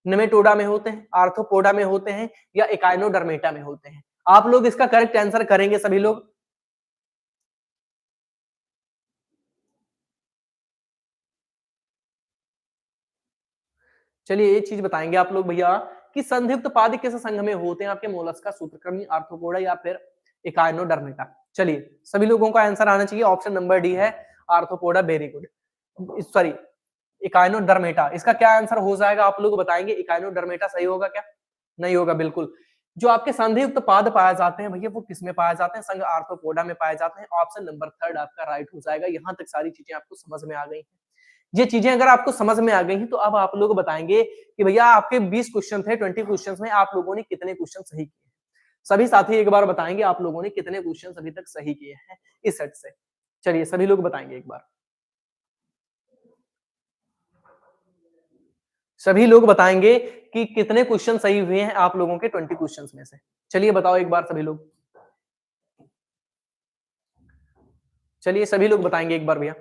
नेमेटोडा में होते हैं, आर्थ्रोपोडा में होते हैं, या इकाइनोडर्मेटा में होते हैं। आप लोग इसका करेक्ट आंसर करेंगे सभी लोग। चलिए ये चीज बताएंगे आप लोग भैया कि संधियुक्त पाद किस संघ में होते हैं? आपके मोलस्का, सूत्रकृमि, आर्थ्रोपोडा, या फिर इकाइनोडर्मेटा। चलिए सभी लोगों का आंसर आना चाहिए। ऑप्शन नंबर डी है arthropoda. Very good, sorry Echinodermata. इसका क्या आंसर हो जाएगा, आप लोग बताएंगे। इकाइनोडर्मेटा सही होगा क्या? नहीं होगा, बिल्कुल। जो आपके संधियुक्त पाद पाए जाते हैं भैया वो किसमें पाए जाते हैं? संघ आर्थ्रोपोडा में पाए जाते हैं। ऑप्शन नंबर 3 आपका राइट हो जाएगा। यहां तक सारी चीजें आपको समझ में आ गई हैं। ये चीजें अगर आपको समझ में आ गई हैं तो अब आप लोग बताएंगे कि भैया आपके 20 क्वेश्चन थे, 20 क्वेश्चन में आप लोगों ने कितने क्वेश्चन सही किए? सभी साथी एक बार बताएंगे आप लोगों ने कितने क्वेश्चन अभी तक सही किए हैं इस सेट से। चलिए सभी लोग बताएंगे एक बार। सभी लोग बताएंगे कि कितने क्वेश्चन सही हुए हैं आप लोगों के 20 क्वेश्चंस में से। चलिए बताओ एक बार सभी लोग। चलिए सभी लोग बताएंगे एक बार भैया,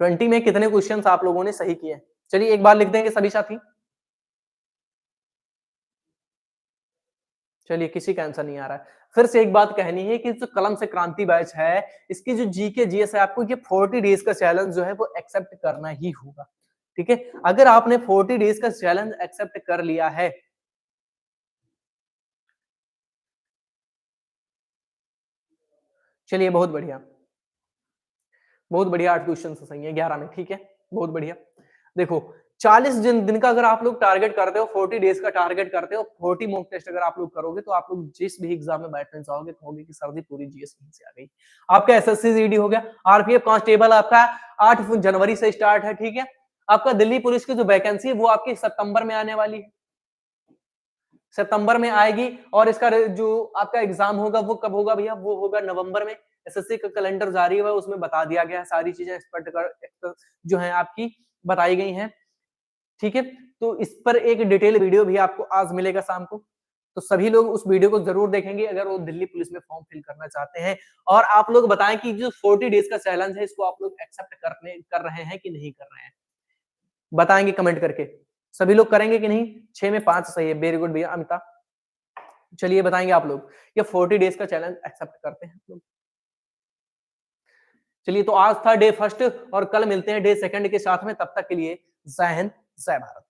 20 में कितने क्वेश्चंस आप लोगों ने सही किए हैं? चलिए एक बार लिख देंगे सभी साथी। चलिए किसी का आंसर नहीं आ रहा है। फिर से एक बात कहनी है कि जो कलम से क्रांति बैच है, इसकी जो जीके जीएस है, आपको ये 40 डेज का चैलेंज जो है वो एक्सेप्ट करना ही होगा। ठीक है, अगर आपने 40 डेज का चैलेंज एक्सेप्ट कर लिया है, चलिए बहुत बढ़िया, बहुत बढ़िया। 8 क्वेश्चन सही है 11 में। ठीक है, बहुत बढ़िया। देखो 40 दिन का अगर आप लोग टारगेट करते हो, 40 डेज का टारगेट करते हो, 40 मॉक टेस्ट अगर आप लोग करोगे तो आप लोग जिस भी एग्जाम में बैठने जाओगे कहोगे कि सर जी पूरी जीएस वहीं से आ गई। आपका एसएससी जीडी हो गया, आरपीएफ कांस्टेबल आपका 8 जनवरी से स्टार्ट है। ठीक है, आपका दिल्ली पुलिस की जो वैकेंसी है वो आपकी सितंबर में आने वाली है, सितंबर में आएगी। और इसका जो आपका एग्जाम होगा वो कब होगा भैया? वो होगा नवंबर में। एसएससी का कैलेंडर जारी हुआ है, उसमें बता दिया गया है, सारी चीजें जो है आपकी बताई गई हैं। ठीक है, तो इस पर एक डिटेल वीडियो भी आपको आज मिलेगा शाम को, तो सभी लोग उस वीडियो को जरूर देखेंगे अगर वो दिल्ली पुलिस में फॉर्म फिल करना चाहते हैं। और आप लोग बताएं कि जो 40 डेज का चैलेंज है इसको आप लोग एक्सेप्ट कर रहे हैं कि नहीं कर रहे हैं, बताएंगे कमेंट करके। सभी लोग करेंगे कि नहीं? 6 में 5 सही है, वेरी गुड भैया अमिता। चलिए बताएंगे आप लोग ये 40 डेज का चैलेंज एक्सेप्ट करते हैं लोग। चलिए तो आज था डे फर्स्ट और कल मिलते हैं डे सेकंड के साथ में, तब तक के लिए जय हिंद, जय भारत।